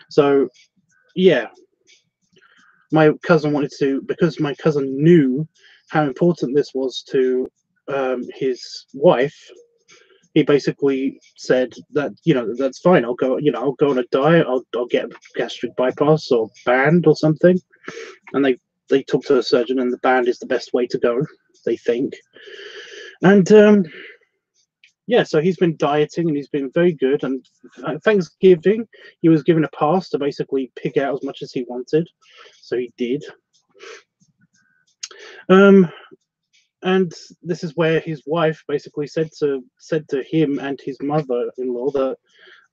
So yeah, my cousin wanted to, because my cousin knew how important this was to his wife. He basically said that, you know, that's fine. I'll go, you know, I'll go on a diet. I'll get a gastric bypass or band or something. And they talked to a surgeon, and the band is the best way to go, they think. And yeah, so he's been dieting and he's been very good. And Thanksgiving, he was given a pass to basically pick out as much as he wanted. So he did. And this is where his wife basically said to him and his mother-in-law that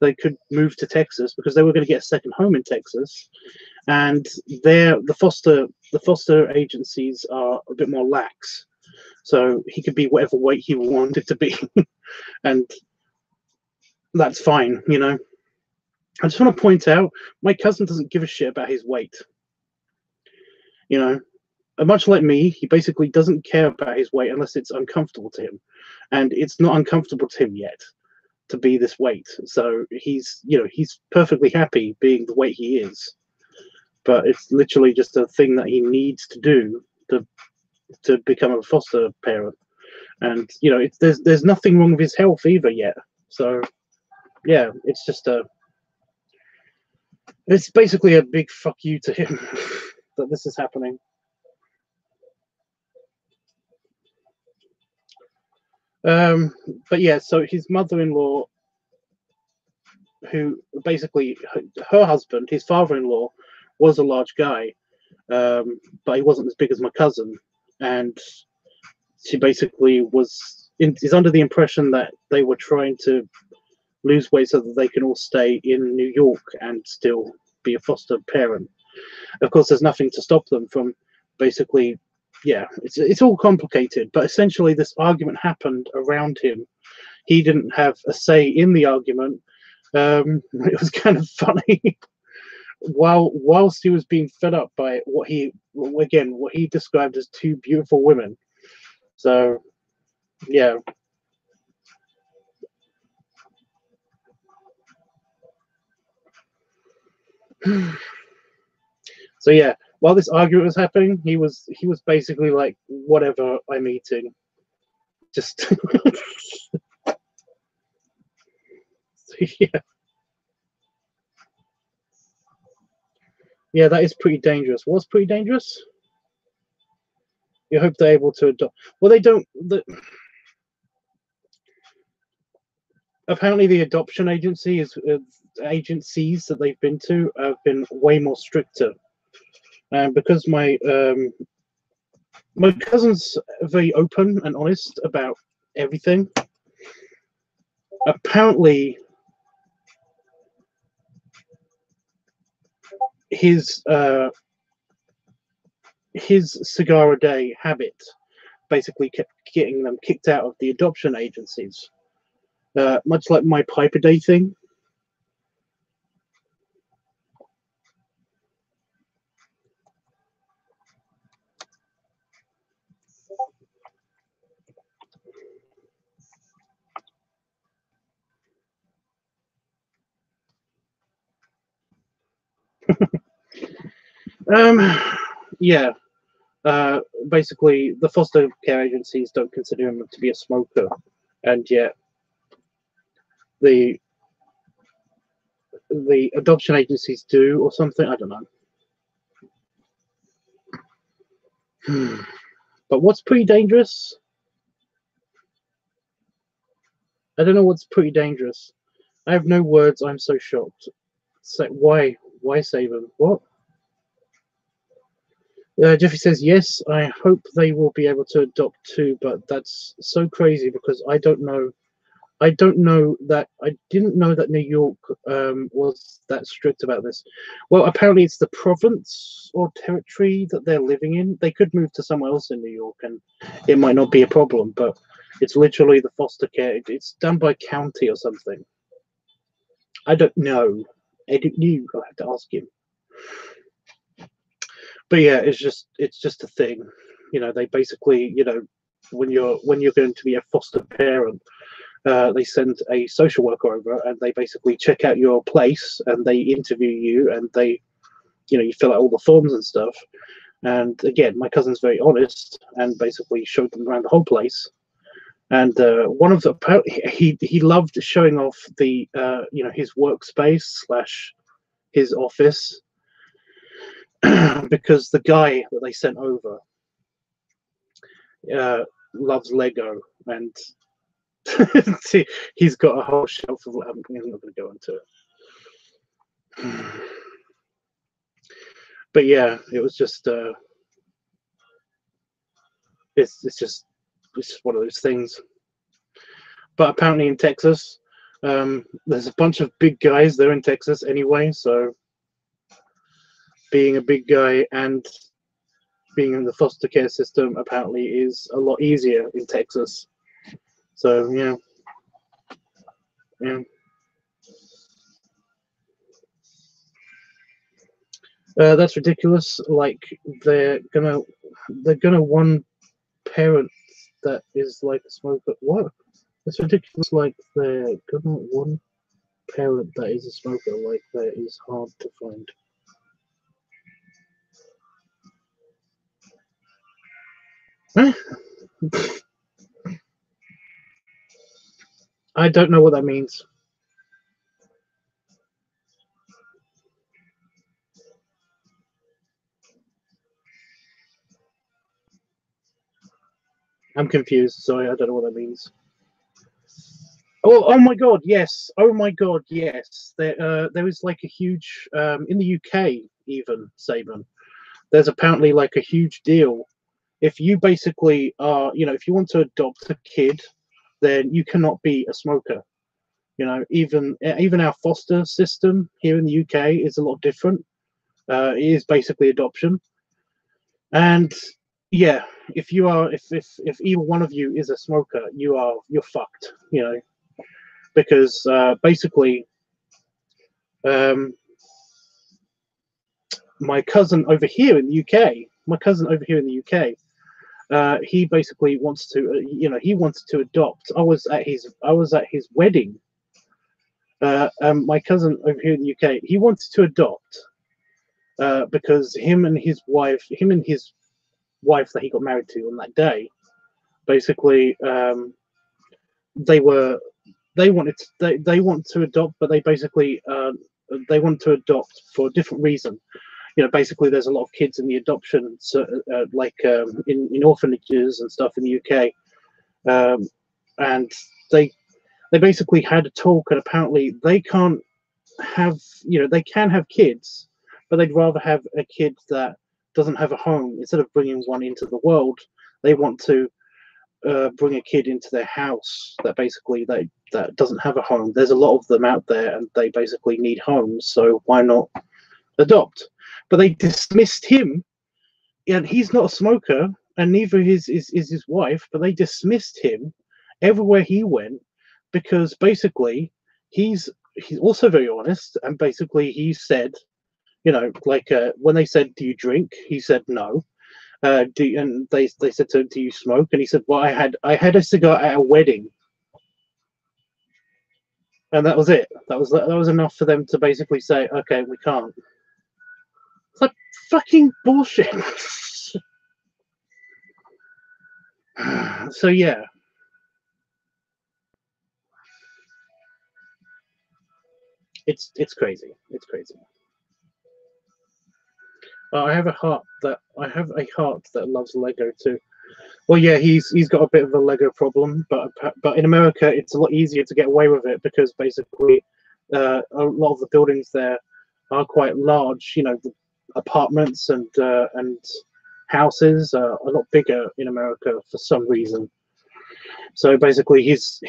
they could move to Texas because they were going to get a second home in Texas, and there the foster agencies are a bit more lax, so he could be whatever weight he wanted to be, and that's fine, you know. I just want to point out, my cousin doesn't give a shit about his weight, you know. Much like me, he basically doesn't care about his weight unless it's uncomfortable to him, and it's not uncomfortable to him yet to be this weight. So he's, you know, he's perfectly happy being the weight he is, but it's literally just a thing that he needs to do to become a foster parent. And you know, there's nothing wrong with his health either yet. So yeah, it's just it's basically a big fuck you to him that this is happening. But yeah, so his mother-in-law, who basically her husband, his father-in-law, was a large guy, but he wasn't as big as my cousin, and she basically is under the impression that they were trying to lose weight so that they can all stay in New York and still be a foster parent. Of course, there's nothing to stop them from basically. Yeah, it's all complicated, but essentially this argument happened around him. He didn't have a say in the argument. It was kind of funny. Whilst he was being fed up by what he described as two beautiful women. So yeah. So yeah, while this argument was happening, he was basically like, whatever, I'm eating. Just yeah. Yeah, that is pretty dangerous. What's pretty dangerous? You hope they're able to adopt. Well, they don't. Apparently, the adoption agencies that they've been to have been way more stricter. And because my cousin's very open and honest about everything. Apparently, his cigar a day habit basically kept getting them kicked out of the adoption agencies, much like my pipe a day thing. Yeah. Basically, the foster care agencies don't consider him to be a smoker, and yet the adoption agencies do, or something. I don't know. But what's pretty dangerous? I don't know what's pretty dangerous. I have no words. I'm so shocked. So why save him? What? Jeffy says yes. I hope they will be able to adopt too, but that's so crazy because I don't know. I didn't know that New York was that strict about this. Well, apparently it's the province or territory that they're living in. They could move to somewhere else in New York and it might not be a problem, but it's literally the foster care. It's done by county or something. I don't know. I don't know. I'll have to ask him. But yeah, it's just a thing. You know, they basically, you know, when you're going to be a foster parent, they send a social worker over, and they basically check out your place, and they interview you, and they, you fill out all the forms and stuff. And again, my cousin's very honest, and basically showed them around the whole place. And one of the he loved showing off the his workspace slash his office because the guy that they sent over loves Lego, and he's got a whole shelf of. I'm not going to go into it, but yeah, it was just it's one of those things. But apparently in Texas, there's a bunch of big guys there in Texas anyway, so being a big guy and being in the foster care system apparently is a lot easier in Texas. So yeah. That's ridiculous. Like they're gonna one parent that is like a smoker. What? That's ridiculous. Like they're gonna one parent that is a smoker. Like that is hard to find. I don't know what that means. I'm confused. Sorry, I don't know what that means. Oh my God, yes. Oh my God, yes. There is like a huge in the UK even, Saban. There's apparently like a huge deal. If you basically are, if you want to adopt a kid, then you cannot be a smoker. Even our foster system here in the UK is a lot different. It is basically adoption, and yeah, if either one of you is a smoker, you're fucked. Because basically, my cousin over here in the UK, he basically wants to, he wants to adopt. I was at his wedding. My cousin over here in the UK, he wanted to adopt because him and his wife that he got married to on that day, basically, they want to adopt, but they basically they want to adopt for a different reason. Basically, there's a lot of kids in the adoption, like in orphanages and stuff in the UK, and they basically had a talk, and apparently they can't have, they can have kids, but they'd rather have a kid that doesn't have a home. Instead of bringing one into the world, they want to bring a kid into their house that basically that doesn't have a home. There's a lot of them out there, and they basically need homes. So why not adopt? But they dismissed him, and he's not a smoker, and neither is his wife. But they dismissed him everywhere he went because basically he's also very honest, and basically he said, like when they said, "Do you drink?" He said no. And they said to him, "Do you smoke?" And he said, "Well, I had a cigar at a wedding," and that was it. That was enough for them to basically say, "Okay, we can't." It's like fucking bullshit. So yeah, it's crazy. It's crazy. I have a heart that loves Lego too. Well, yeah, he's got a bit of a Lego problem, but in America it's a lot easier to get away with it because basically a lot of the buildings there are quite large. The apartments and houses are a lot bigger in America for some reason. So basically, his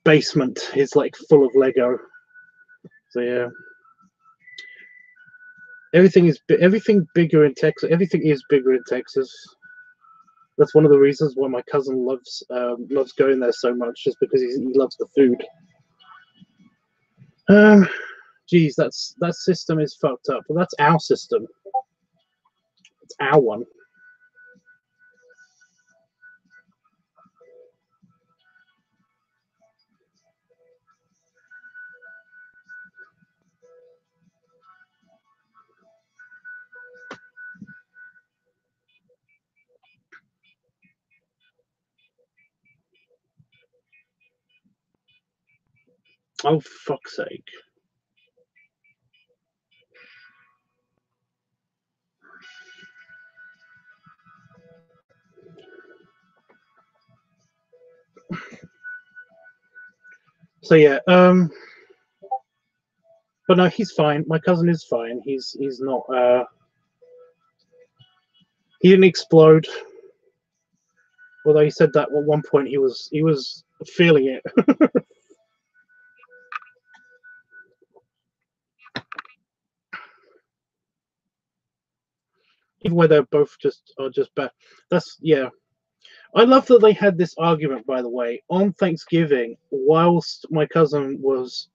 basement is like full of Lego. So yeah, everything bigger in Texas. Everything is bigger in Texas. That's one of the reasons why my cousin loves going there so much, just because he loves the food. Geez, that system is fucked up. Well, that's our system. It's our one. Oh, fuck's sake. So yeah, but no, he's fine. My cousin is fine. He's not he didn't explode. Although he said that at one point he was feeling it. Even where they're both are just bad. That's yeah. I love that they had this argument, by the way, on Thanksgiving, whilst my cousin was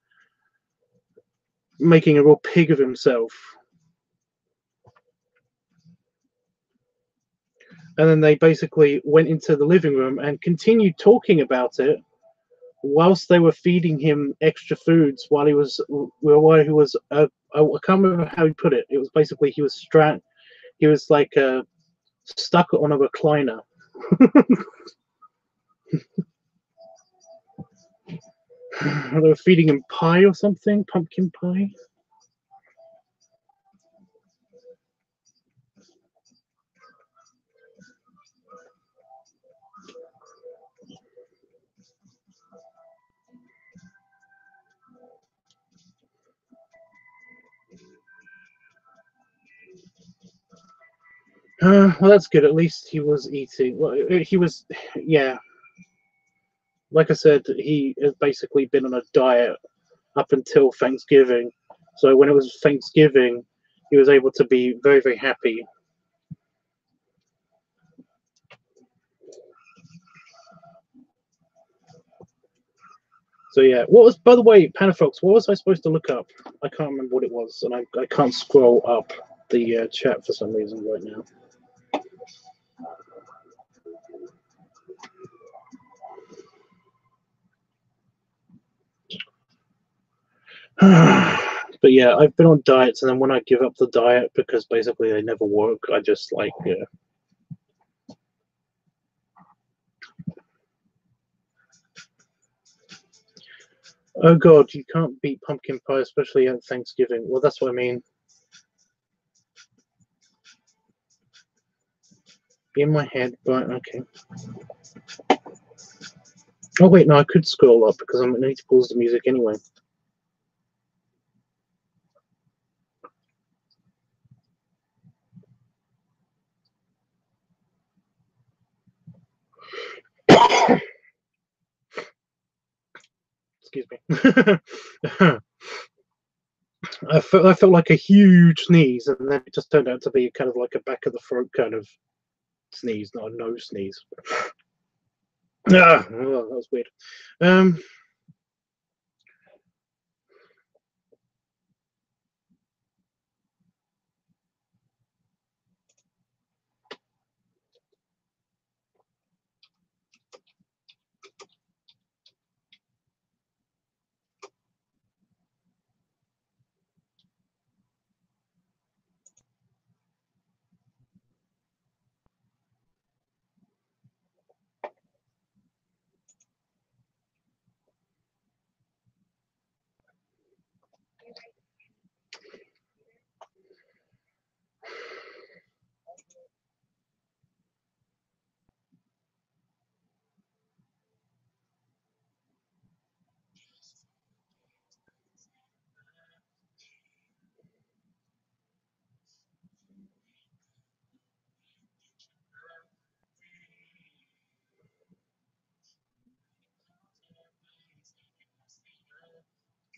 making a real pig of himself. And then they basically went into the living room and continued talking about it whilst they were feeding him extra foods while he was I can't remember how he put it. It was basically he was like stuck on a recliner. They were feeding him pie or something, pumpkin pie. Well, that's good. At least he was eating. Well, he was, yeah. Like I said, he has basically been on a diet up until Thanksgiving. So when it was Thanksgiving, he was able to be very, very happy. So yeah, what was, by the way, Panafox, what was I supposed to look up? I can't remember what it was, and I can't scroll up the chat for some reason right now. But yeah, I've been on diets, and then when I give up the diet because basically they never work, I just like oh god, you can't beat pumpkin pie, especially at Thanksgiving. Well, that's what I mean. In my head, but okay. Oh wait, no, I could scroll up because I need to pause the music anyway. Excuse me. I felt like a huge sneeze, and then it just turned out to be kind of like a back of the throat kind of sneeze, not a nose sneeze. Ah, oh, that was weird.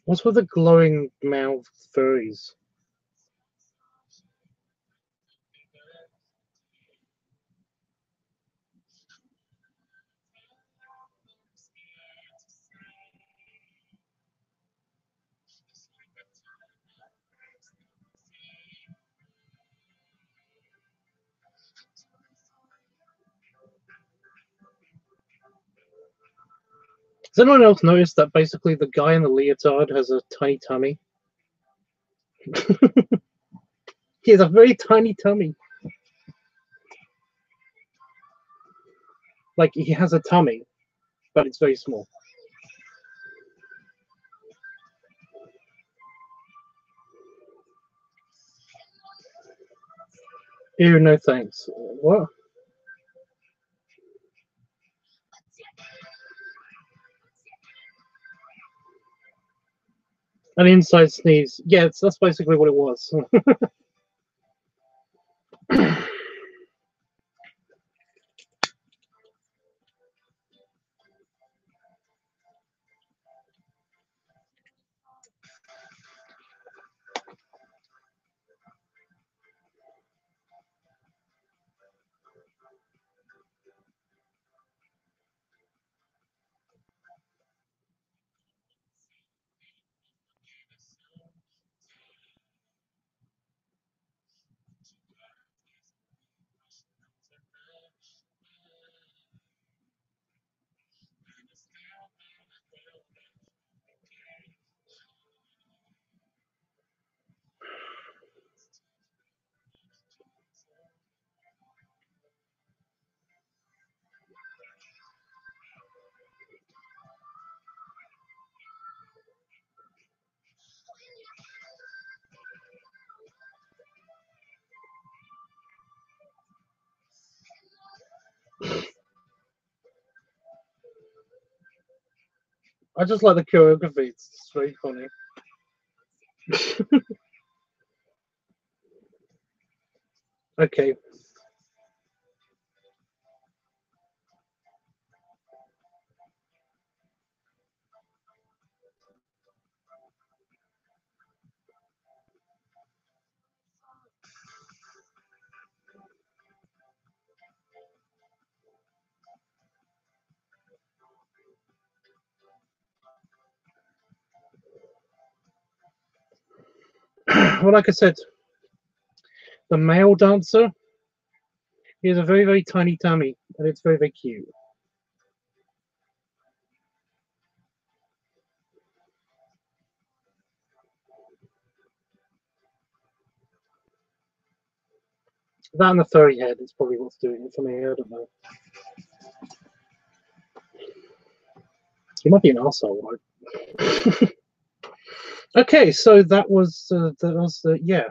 What's with the glowing mouth furries? Has anyone else noticed that basically the guy in the leotard has a tiny tummy? He has a very tiny tummy. Like, he has a tummy, but it's very small. Ew, no thanks. What? An inside sneeze. Yeah, that's basically what it was. I just like the choreography. It's very funny. Okay. Well, like I said, the male dancer, he has a very, very tiny tummy, and it's very, very cute. That and the furry head is probably what's doing it for me. I don't know. He might be an arsehole, right? Okay, so that was yeah.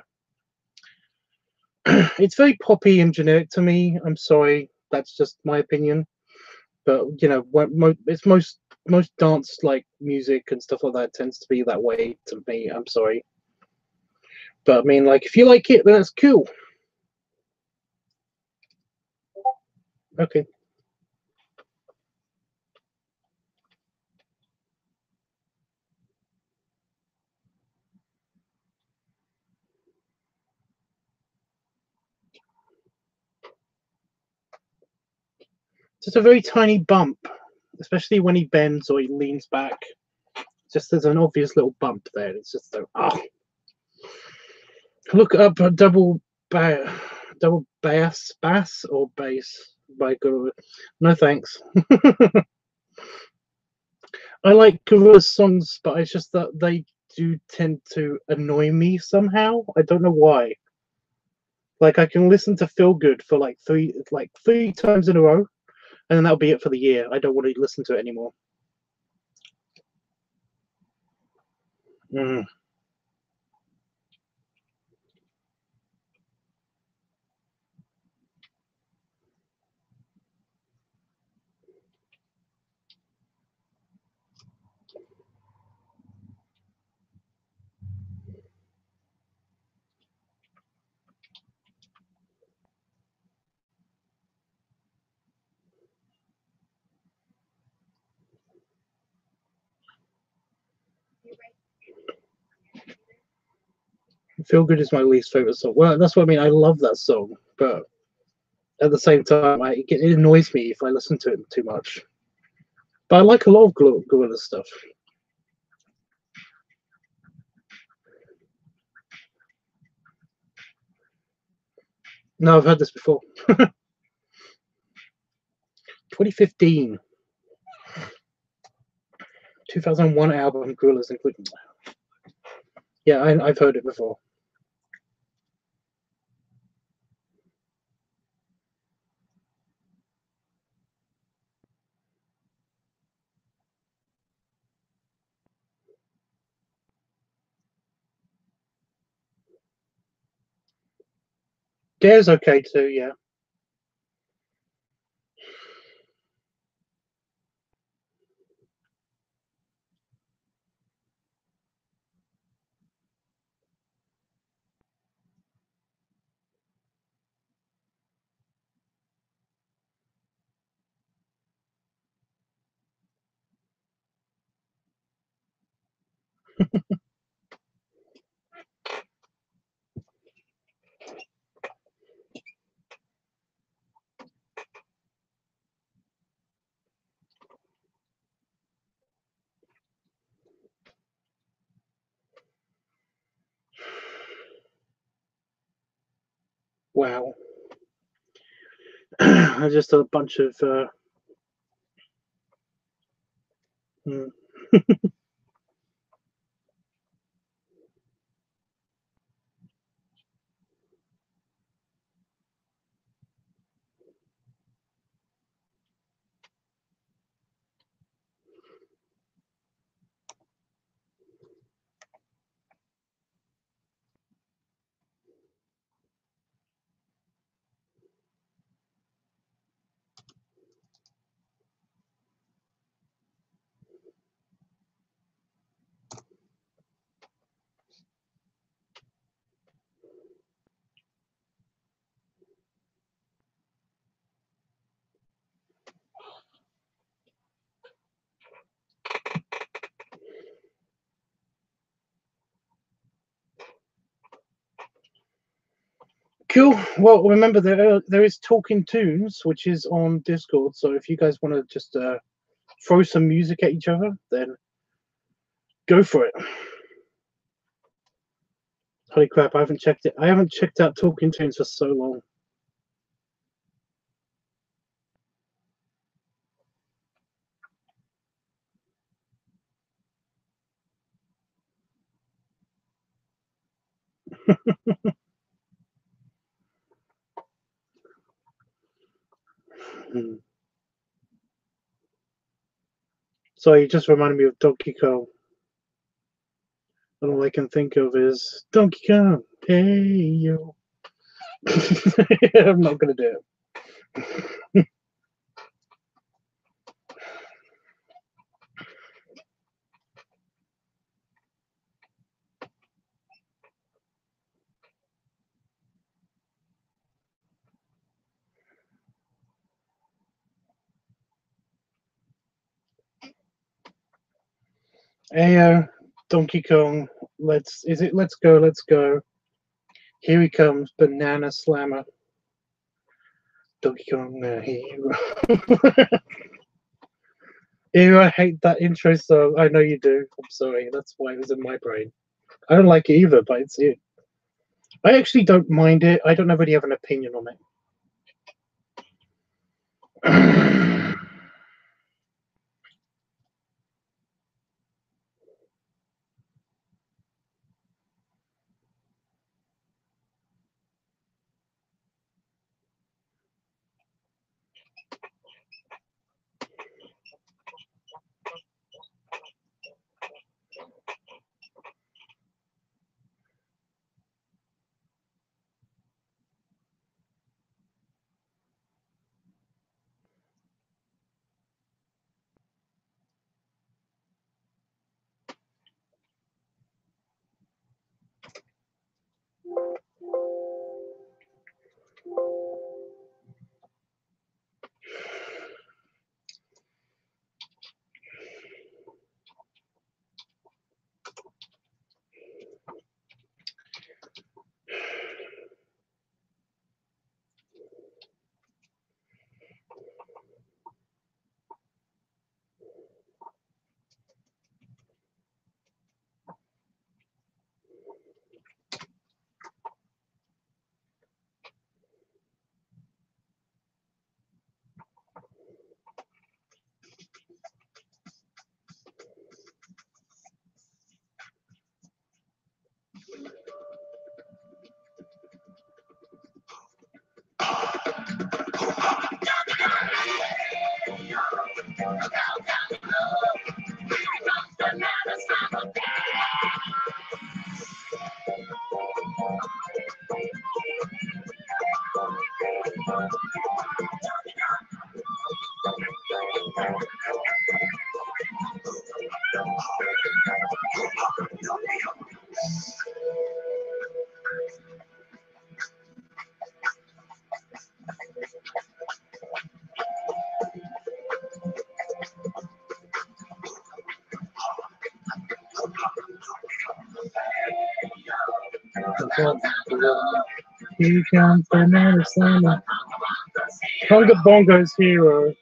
It's very poppy and generic to me. I'm sorry, that's just my opinion. But you know, it's most dance like music and stuff like that tends to be that way to me. I'm sorry, but I mean, like, if you like it, then that's cool. Okay. Just a very tiny bump, especially when he bends or he leans back. Just there's an obvious little bump there. It's just so Look up a double bass or bass by Gorilla. No thanks. I like Gorilla's songs, but it's just that they do tend to annoy me somehow. I don't know why. Like, I can listen to Feel Good for like three times in a row, and then that'll be it for the year. I don't want to listen to it anymore. Mm. Feel Good is my least favorite song. Well, that's what I mean. I love that song, but at the same time, it annoys me if I listen to it too much. But I like a lot of Gorilla stuff. No, I've heard this before. 2015, 2001 album, Gorillas including. Yeah, I've heard it before. Gare's okay too, yeah. Wow. I just a bunch of cool. Well, remember there is Talking Tunes, which is on Discord. So if you guys want to just throw some music at each other, then go for it. Holy crap! I haven't checked it. I haven't checked out Talking Tunes for so long. So you just reminded me of Donkey Kong. And all I can think of is Donkey Kong. Hey yo. I'm not gonna do it. Hey Donkey Kong. Let's go. Here he comes, Banana Slammer. Donkey Kong, here you go. Ew, I hate that intro song. I know you do. I'm sorry. That's why it was in my brain. I don't like it either, but it's you. I actually don't mind it. I don't really have an opinion on it. Here comes banana summer. Conga Bongo's hero.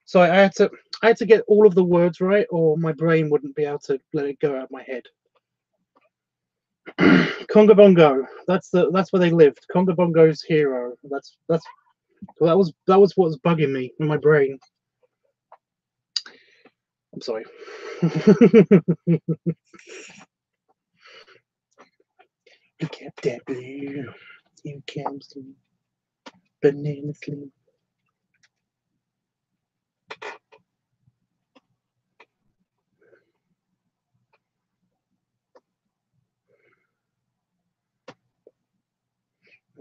So I had to get all of the words right, or my brain wouldn't be able to let it go out of my head. Conga Bongo. That's where they lived. Conga Bongo's hero. That was what was bugging me in my brain. I'm sorry. Look at that blue. Here comes the banana slim.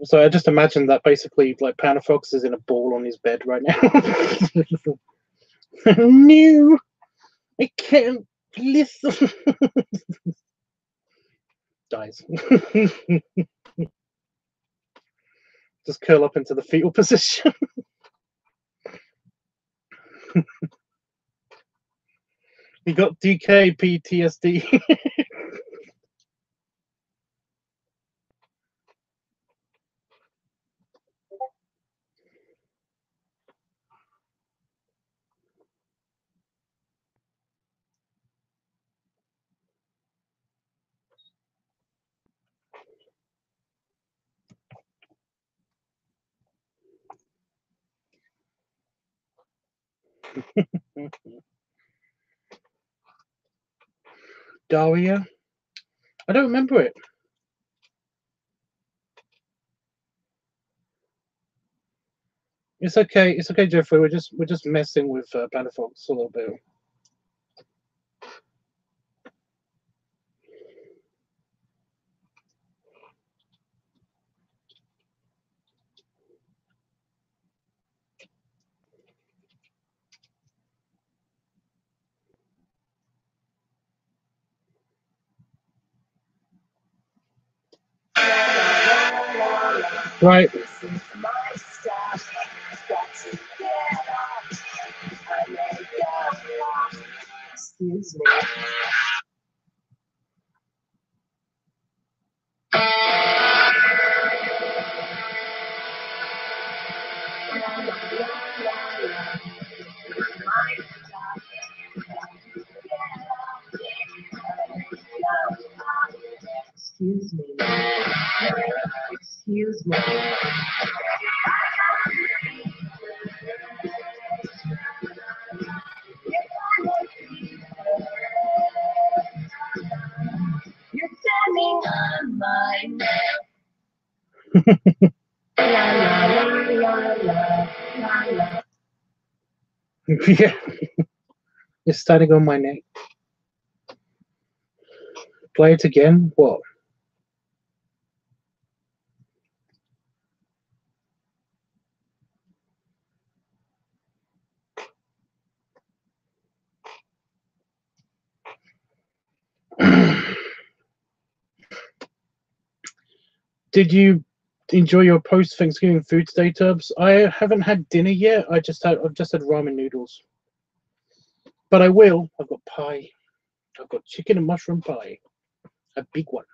So I just imagine that basically like Panda Fox is in a ball on his bed right now. No, I can't listen. Dies. Just curl up into the fetal position. He got DK PTSD. Daria? I don't remember it. It's okay. It's okay, Jeffrey. We're just messing with Panda Fox a little bit. Right. Excuse me. Excuse me. Excuse me. You're standing on my neck. La la la la la la la. Yeah. It's standing on my neck. Play it again? What? Did you enjoy your post-Thanksgiving food today, Tubbs? I haven't had dinner yet. I've just had ramen noodles. But I will. I've got pie. I've got chicken and mushroom pie. A big one.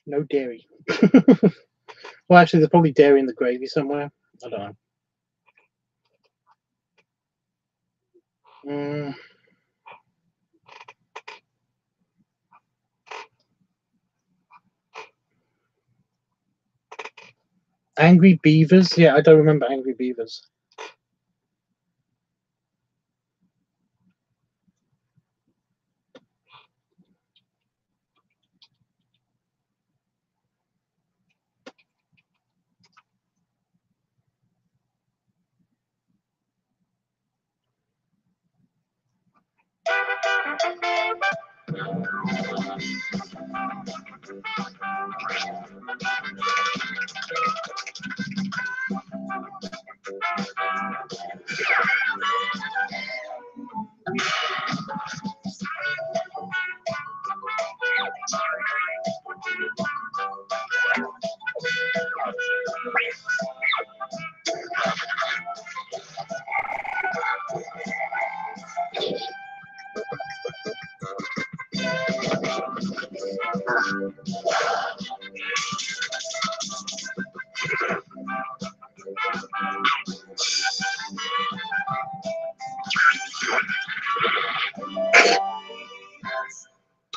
No dairy. Well, actually, there's probably dairy in the gravy somewhere. I don't know. Angry Beavers? Yeah, I don't remember Angry Beavers.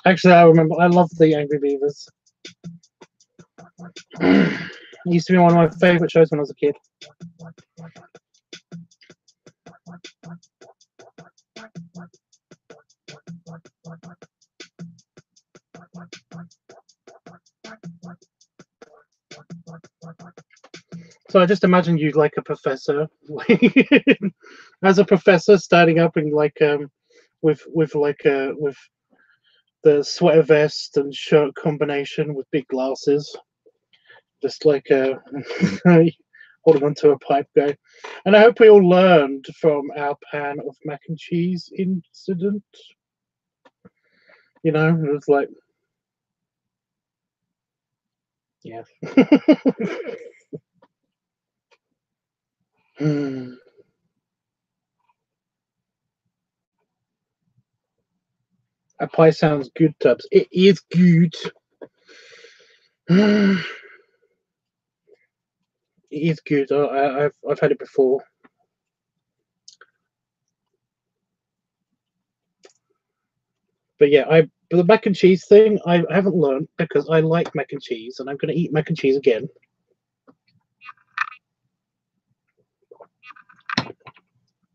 Actually, I remember. I love the Angry Beavers. It used to be one of my favourite shows when I was a kid. So I just imagine you like a professor, as a professor, standing up in like with the sweater vest and shirt combination with big glasses, just like holding onto a pipe guy. And I hope we all learned from our pan of mac and cheese incident. You know, it was like, yeah. A pie sounds good, Tubbs. It is good. It is good. I've had it before. But yeah, but the mac and cheese thing, I haven't learned because I like mac and cheese, and I'm going to eat mac and cheese again.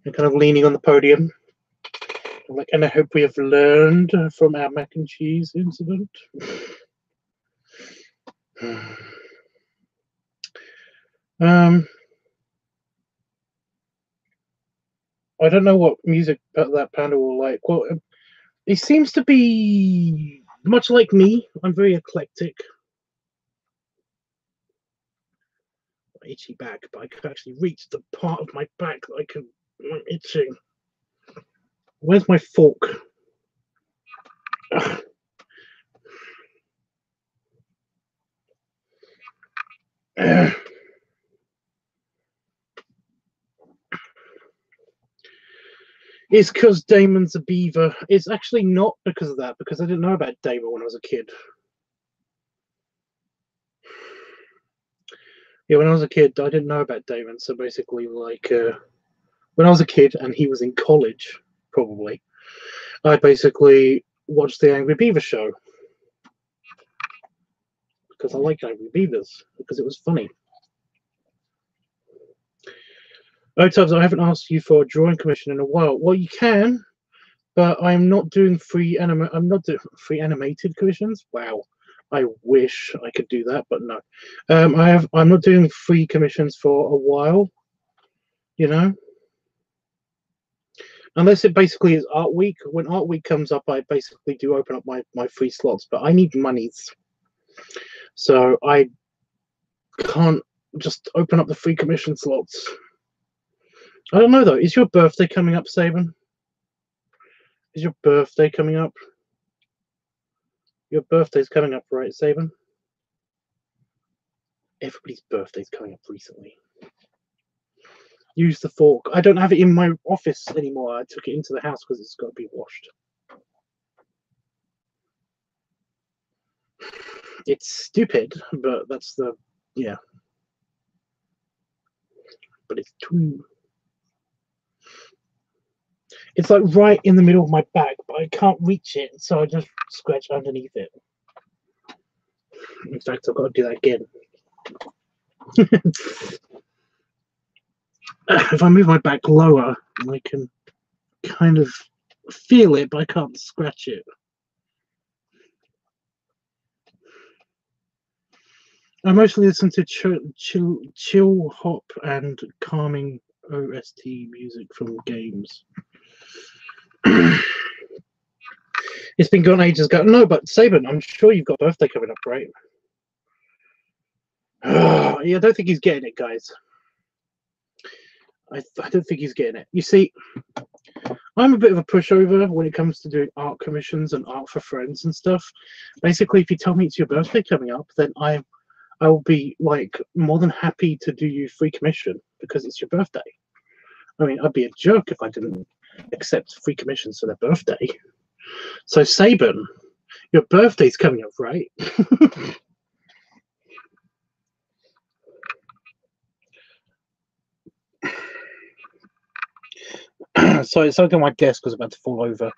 I'm kind of leaning on the podium. I'm like, and I hope we have learned from our mac and cheese incident. I don't know what music that panda will like. Well, it seems to be much like me. I'm very eclectic. Itchy back, but I could actually reach the part of my back that I'm itching. Where's my fork? It's because Damon's a beaver. It's actually not because of that, because I didn't know about Damon when I was a kid. Yeah, when I was a kid, I didn't know about Damon. So basically, like, when I was a kid and he was in college, probably, I basically watched the Angry Beaver show. Because I like Angry Beavers, because it was funny. Oh, Tubbs, I haven't asked you for a drawing commission in a while. Well, you can, but I'm not doing I'm not doing free animated commissions. Wow, I wish I could do that, but no. I'm not doing free commissions for a while. You know, unless it basically is Art Week. When Art Week comes up, I basically do open up my free slots, but I need monies, so I can't just open up the free commission slots. I don't know though. Is your birthday coming up, Saban? Is your birthday coming up? Your birthday's coming up, right, Saban? Everybody's birthday's coming up recently. Use the fork. I don't have it in my office anymore. I took it into the house because it's got to be washed. It's stupid, but that's the, yeah. But it's true. It's like right in the middle of my back, but I can't reach it, so I just scratch underneath it. In fact, I've got to do that again. If I move my back lower, I can kind of feel it, but I can't scratch it. I mostly listen to chill hop and calming OST music from games. It's been gone ages ago. No, but Saban, I'm sure you've got a birthday coming up, right? Yeah, I don't think he's getting it, guys. I don't think he's getting it. You see, I'm a bit of a pushover when it comes to doing art commissions and art for friends and stuff. Basically, if you tell me it's your birthday coming up, then I will be like more than happy to do you free commission because it's your birthday. I mean, I'd be a jerk if I didn't accept free commissions for their birthday. So Saban, your birthday's coming up, right? Sorry, something on my desk was about to fall over.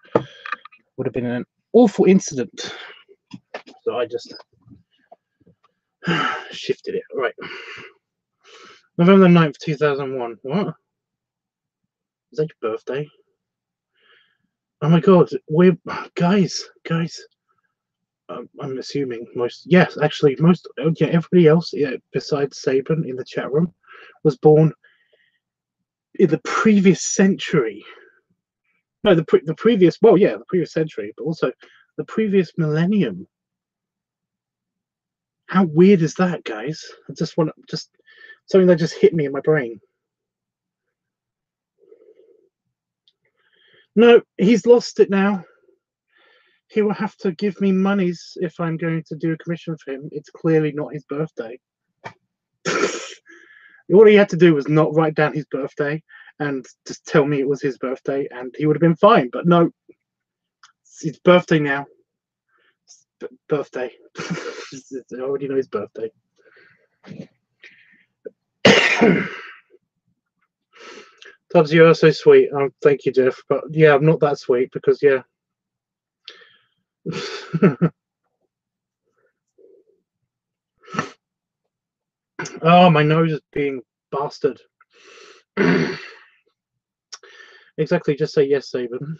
Would have been an awful incident. So I just shifted it. Right. November 9th, 2001. What? Is that your birthday? Oh my god, we're guys. I'm assuming most, yes, actually most, yeah, everybody else, yeah, besides Saban in the chat room, was born in the previous century. No, the previous, well, yeah, the previous century, but also the previous millennium. How weird is that, guys? I just want to, just something that just hit me in my brain. No, he's lost it now. He will have to give me monies if I'm going to do a commission for him. It's clearly not his birthday. All he had to do was not write down his birthday and just tell me it was his birthday, and he would have been fine. But no, it's his birthday now. Birthday. I already know his birthday. Tubbs, you are so sweet. Thank you, Jeff. But yeah, I'm not that sweet because, yeah. Oh, my nose is being bastard. Exactly, just say yes, Saban.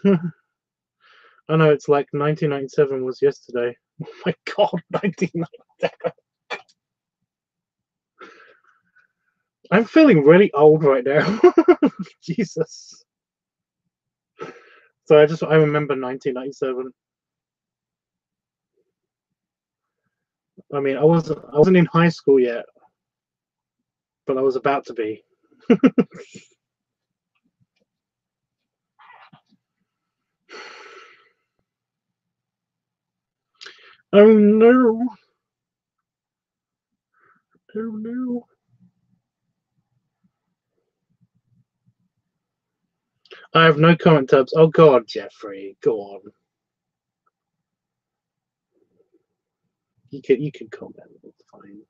I know, it's like 1997 was yesterday. Oh my god, 1997. I'm feeling really old right now. Jesus. So I remember 1997. I mean, I wasn't in high school yet, but I was about to be. Oh no. Oh no. I have no comment, Tubbs. Oh god, Jeffrey, go on. You can comment. It's fine.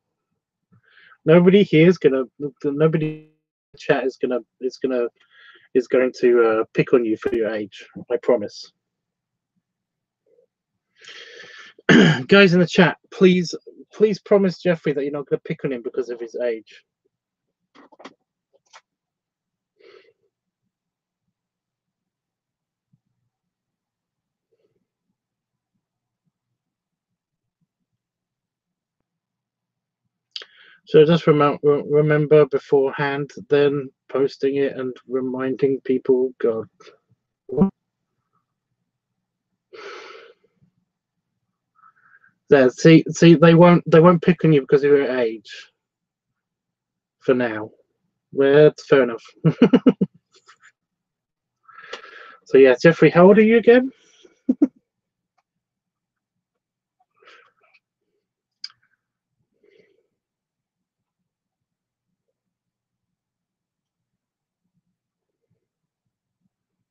Nobody here is gonna. Nobody in the chat is going to pick on you for your age. I promise. Guys in the chat, please promise Jeffrey that you're not going to pick on him because of his age. So just remember beforehand, then posting it and reminding people. God. There, see, they won't pick on you because of your age. For now, well, that's fair enough. So yeah, Jeffrey, how old are you again?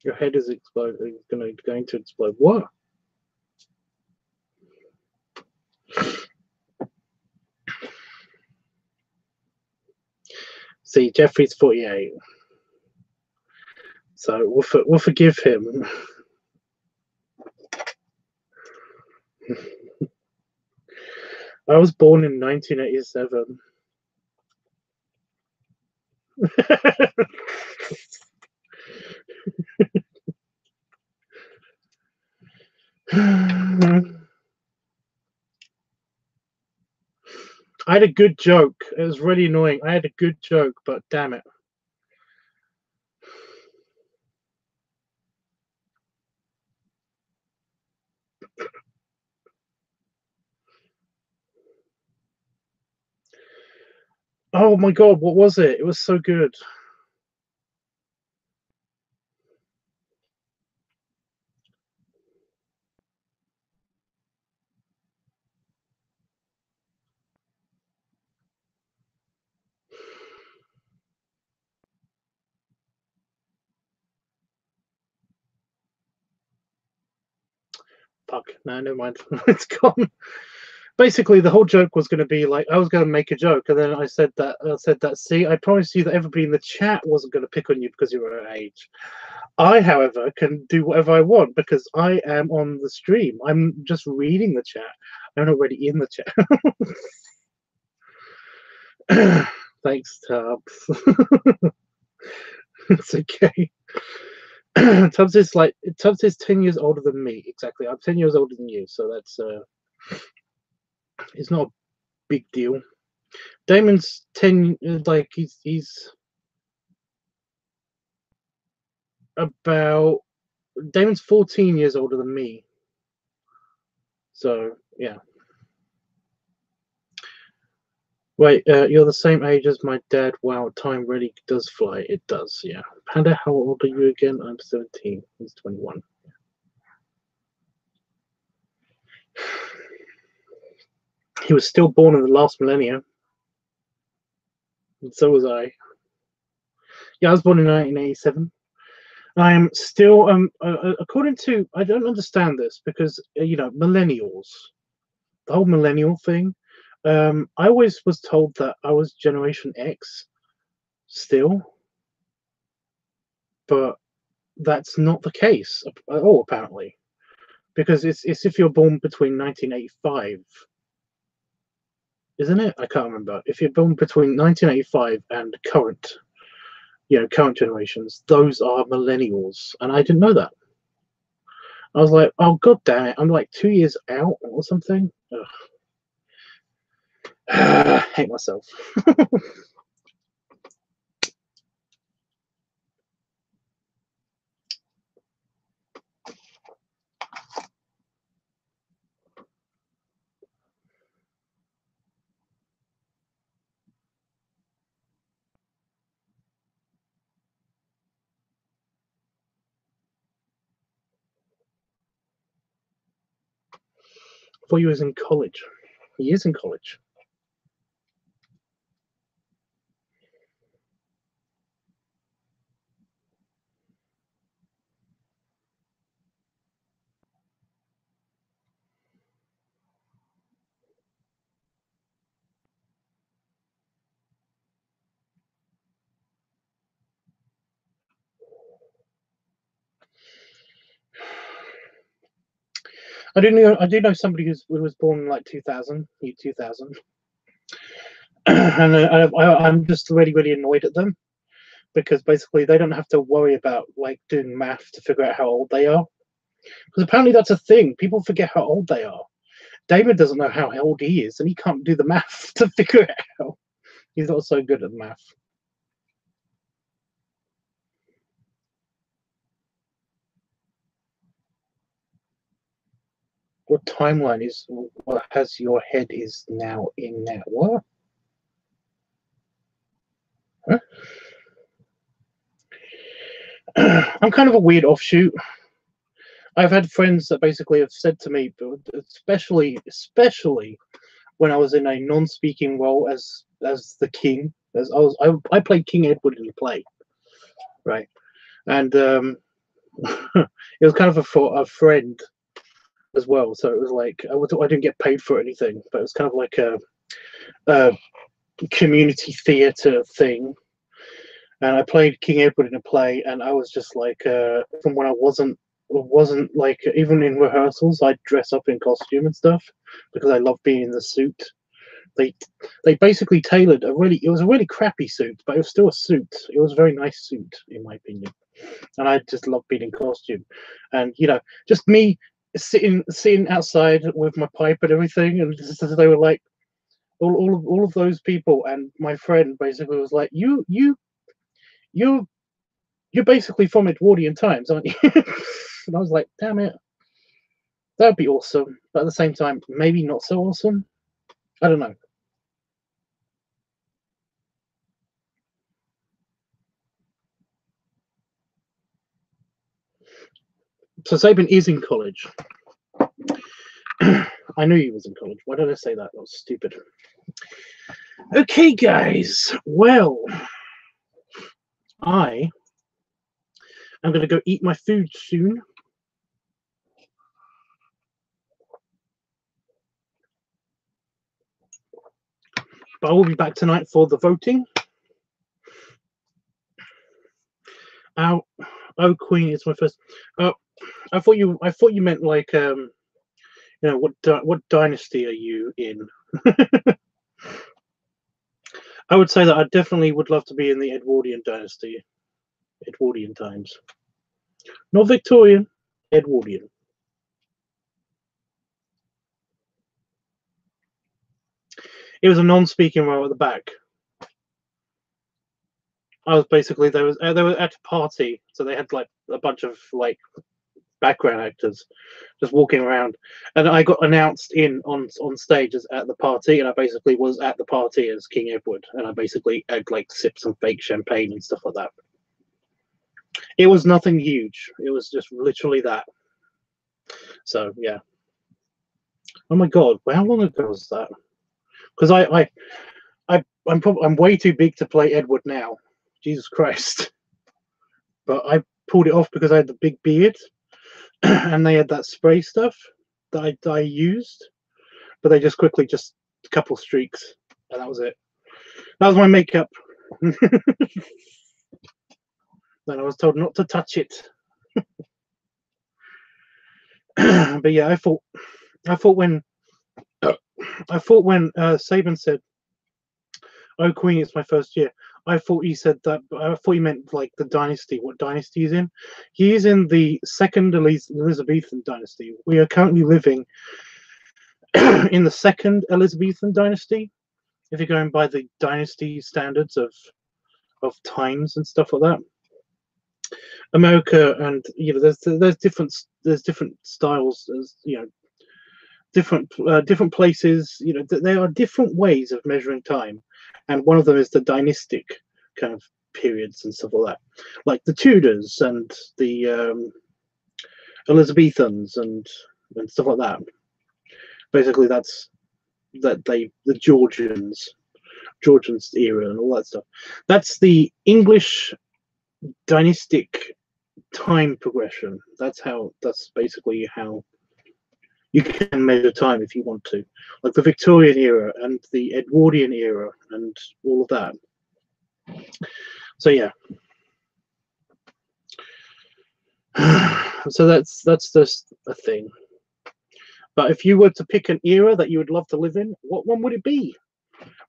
Your head is exploding. Going to explode. What? See, Jeffrey's 48, so we'll forgive him. I was born in 1987. I had a good joke. It was really annoying. I had a good joke, but damn it. Oh my god, what was it? It was so good. Fuck, no, never mind. It's gone. Basically, the whole joke was going to be like I was going to make a joke, and then I said that. See, I promised you that everybody in the chat wasn't going to pick on you because you were our age. I, however, can do whatever I want because I am on the stream. I'm just reading the chat. I'm already in the chat. Thanks, Tubbs. It's okay. Tubbs is 10 years older than me. Exactly. I'm 10 years older than you, so that's it's not a big deal. Damon's 10, like he's about Damon's 14 years older than me. So yeah. Wait, you're the same age as my dad. Wow, time really does fly. It does, yeah. Panda, how old are you again? I'm 17. He's 21. He was still born in the last millennium. And so was I. Yeah, I was born in 1987. I am still, according to, I don't understand this because, you know, millennials, the whole millennial thing. I always was told that I was Generation X still, but that's not the case at all, apparently. Because it's if you're born between 1985, isn't it? I can't remember. If you're born between 1985 and current, you know, current generations, those are millennials, and I didn't know that. I was like, oh god damn it, I'm like 2 years out or something. I hate myself. 4 years in college. He is in college. I do know somebody who was born in like 2000, year 2000, and I'm just really annoyed at them because basically they don't have to worry about like doing math to figure out how old they are. Because apparently that's a thing. People forget how old they are. David doesn't know how old he is, and he can't do the math to figure it out. He's not so good at math. What timeline is what has your head is now in now? What? Huh? I'm kind of a weird offshoot. I've had friends that basically have said to me, especially when I was in a non-speaking role as the king, as I played King Edward in the play, right? And it was kind of a friend as well. So it was like I didn't get paid for anything, but it was kind of like a community theatre thing. And I played King Edward in a play, and I was just like, from when I wasn't like even in rehearsals, I'd dress up in costume and stuff because I love being in the suit. They basically tailored it was a really crappy suit, but it was still a suit. It was a very nice suit in my opinion, and I just loved being in costume. And you know, just me sitting outside with my pipe and everything, and they were like all of those people, and my friend basically was like, you're basically from Edwardian times, aren't you? And I was like, damn it. That would be awesome, but at the same time, maybe not so awesome. I don't know. So Sabin is in college. I knew he was in college. Why did I say that? That was stupid. Okay, guys. Well, I am going to go eat my food soon. But I will be back tonight for the voting. Oh, Queen is my first. I thought you meant like you know, what dynasty are you in? I would say that I definitely would love to be in the Edwardian dynasty, Edwardian times, not Victorian, Edwardian. It was a non-speaking role at the back. I was basically they were at a party, so they had like a bunch of like background actors just walking around, and I got announced in on stage as at the party, and I basically was at the party as King Edward, and I basically had like sipped some fake champagne and stuff like that. It was nothing huge. It was just literally that. So yeah. Oh my god, how long ago was that? Because I'm way too big to play Edward now. Jesus Christ. But I pulled it off because I had the big beard and they had that spray stuff that I used, but they just quickly just a couple streaks and that was it. That was my makeup. Then I was told not to touch it. But yeah, I thought when Sabin said, "Oh, Queen, it's my first year." I thought he said that. I thought he meant like the dynasty. What dynasty he's in? He is in the second Elizabethan dynasty. We are currently living in the second Elizabethan dynasty. If you're going by the dynasty standards of times and stuff like that. America and there's different styles, as you know, different places. You know, there are different ways of measuring time, and one of them is the dynastic kind of periods and stuff like that, like the Tudors and the Elizabethans and stuff like that. Basically, that's the Georgians era and all that stuff. That's the English dynastic time progression. That's basically how you can measure time if you want to, like the Victorian era and the Edwardian era and all of that. So yeah. So that's just a thing. But if you were to pick an era that you would love to live in, what one would it be?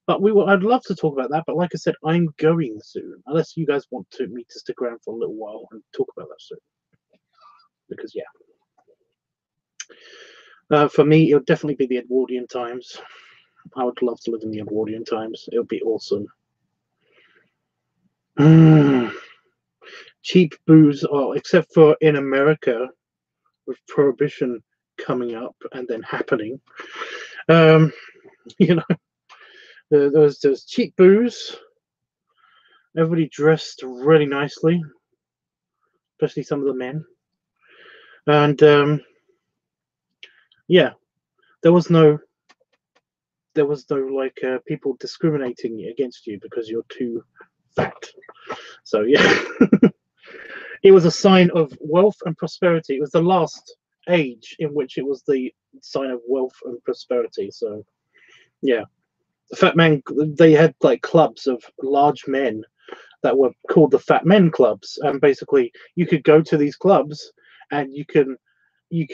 But I'd love to talk about that. But like I said, I'm going soon. Unless you guys want me to stick around for a little while and talk about that soon. Because yeah. For me, it would definitely be the Edwardian times. I would love to live in the Edwardian times. It would be awesome. Cheap booze, except for in America, with prohibition coming up and then happening. You know, there's cheap booze. Everybody dressed really nicely, especially some of the men. And yeah, there was no like people discriminating against you because you're too fat. So yeah. It was a sign of wealth and prosperity. It was the last age in which it was the sign of wealth and prosperity. So yeah, the fat man, they had like clubs of large men that were called the fat men clubs, and basically you could go to these clubs and you can eat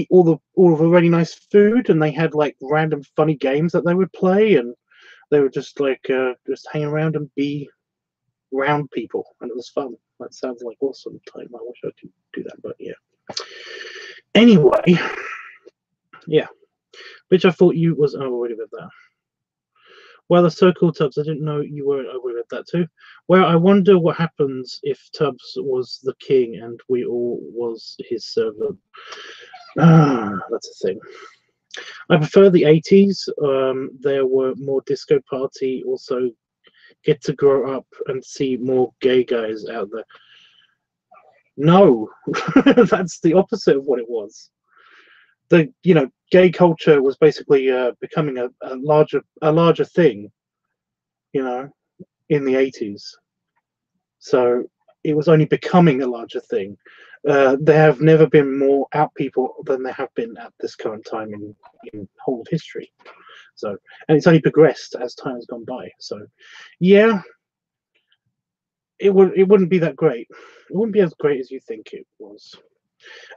all of the really nice food, and they had like random funny games that they would play, and they would just like just hang around and be around people, and it was fun. That sounds like awesome time. I wish I could do that, but yeah. Anyway, yeah. Which I thought you was aware of that. Well, the so-called Tubbs, I didn't know you were aware of that too. Well, I wonder what happens if Tubbs was the king and we all was his servant. That's a thing. I prefer the 80s. There were more disco party. Also, get to grow up and see more gay guys out there. No, that's the opposite of what it was. The gay culture was basically becoming a larger thing, in the 80s. So it was only becoming a larger thing. There have never been more out people than there have been at this current time in whole of history. So, and it's only progressed as time has gone by. So, yeah, it wouldn't be that great. It wouldn't be as great as you think it was.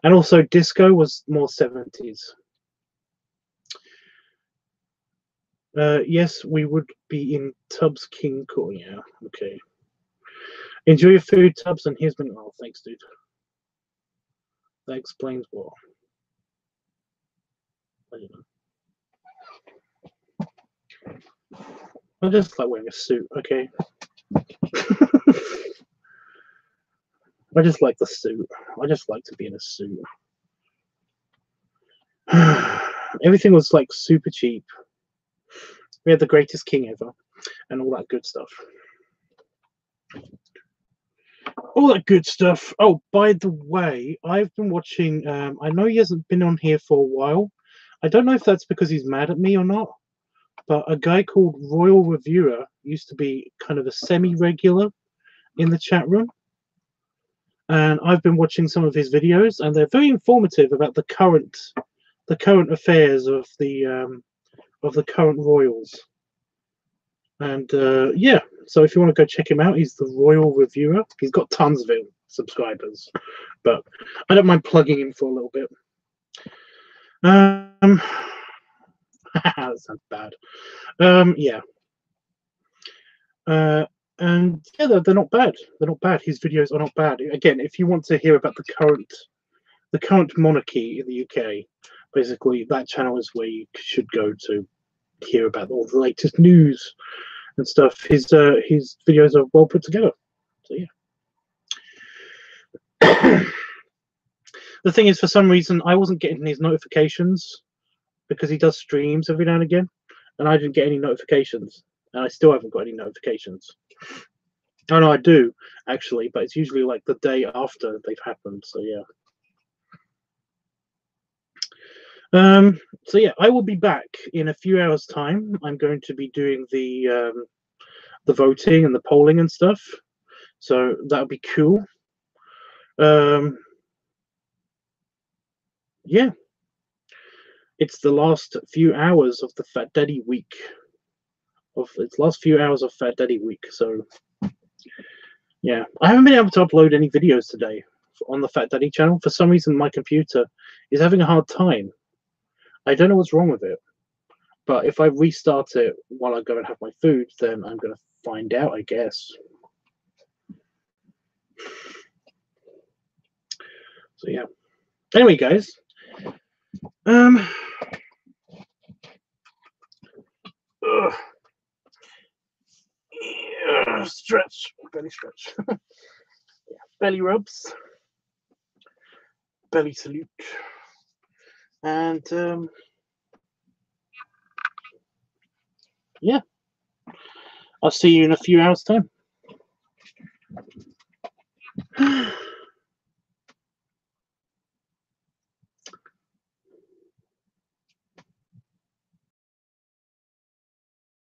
And also, disco was more 70s. Yes, we would be in Tubbs King Court. Yeah, okay. Enjoy your food, Tubbs, and here's my. Oh, thanks, dude. That explains what. I don't know. I just like wearing a suit, okay? I just like the suit. I just like to be in a suit. Everything was like super cheap. We had the greatest king ever and all that good stuff. All that good stuff. Oh, by the way, I've been watching, I know he hasn't been on here for a while. I don't know if that's because he's mad at me or not, but a guy called Royal Reviewer used to be kind of a semi-regular in the chat room. And I've been watching some of his videos, and they're very informative about the current affairs of the current royals. And yeah, so if you want to go check him out, he's the Royal Reviewer. He's got tons of subscribers, but I don't mind plugging him for a little bit. That sounds bad. Yeah. And yeah, they're not bad. They're not bad. His videos are not bad. Again, if you want to hear about the current monarchy in the UK, basically that channel is where you should go to hear about all the latest news and stuff. His videos are well put together. So yeah. The thing is, for some reason, I wasn't getting his notifications because he does streams every now and again, and I didn't get any notifications, and I still haven't got any notifications. Oh no, I do actually, but it's usually like the day after they've happened. So yeah. So yeah, I will be back in a few hours' time. I'm going to be doing the voting and the polling and stuff. So that'll be cool. Yeah. It's the last few hours of the Fat Daddy week. Last few hours of Fat Daddy week. So yeah, I haven't been able to upload any videos today on the Fat Daddy channel. For some reason, my computer is having a hard time. I don't know what's wrong with it. But if I restart it while I go and have my food, then I'm going to find out, I guess. So yeah. Anyway, guys. Stretch, belly stretch. Yeah, belly rubs, belly salute, and yeah, I'll see you in a few hours' time.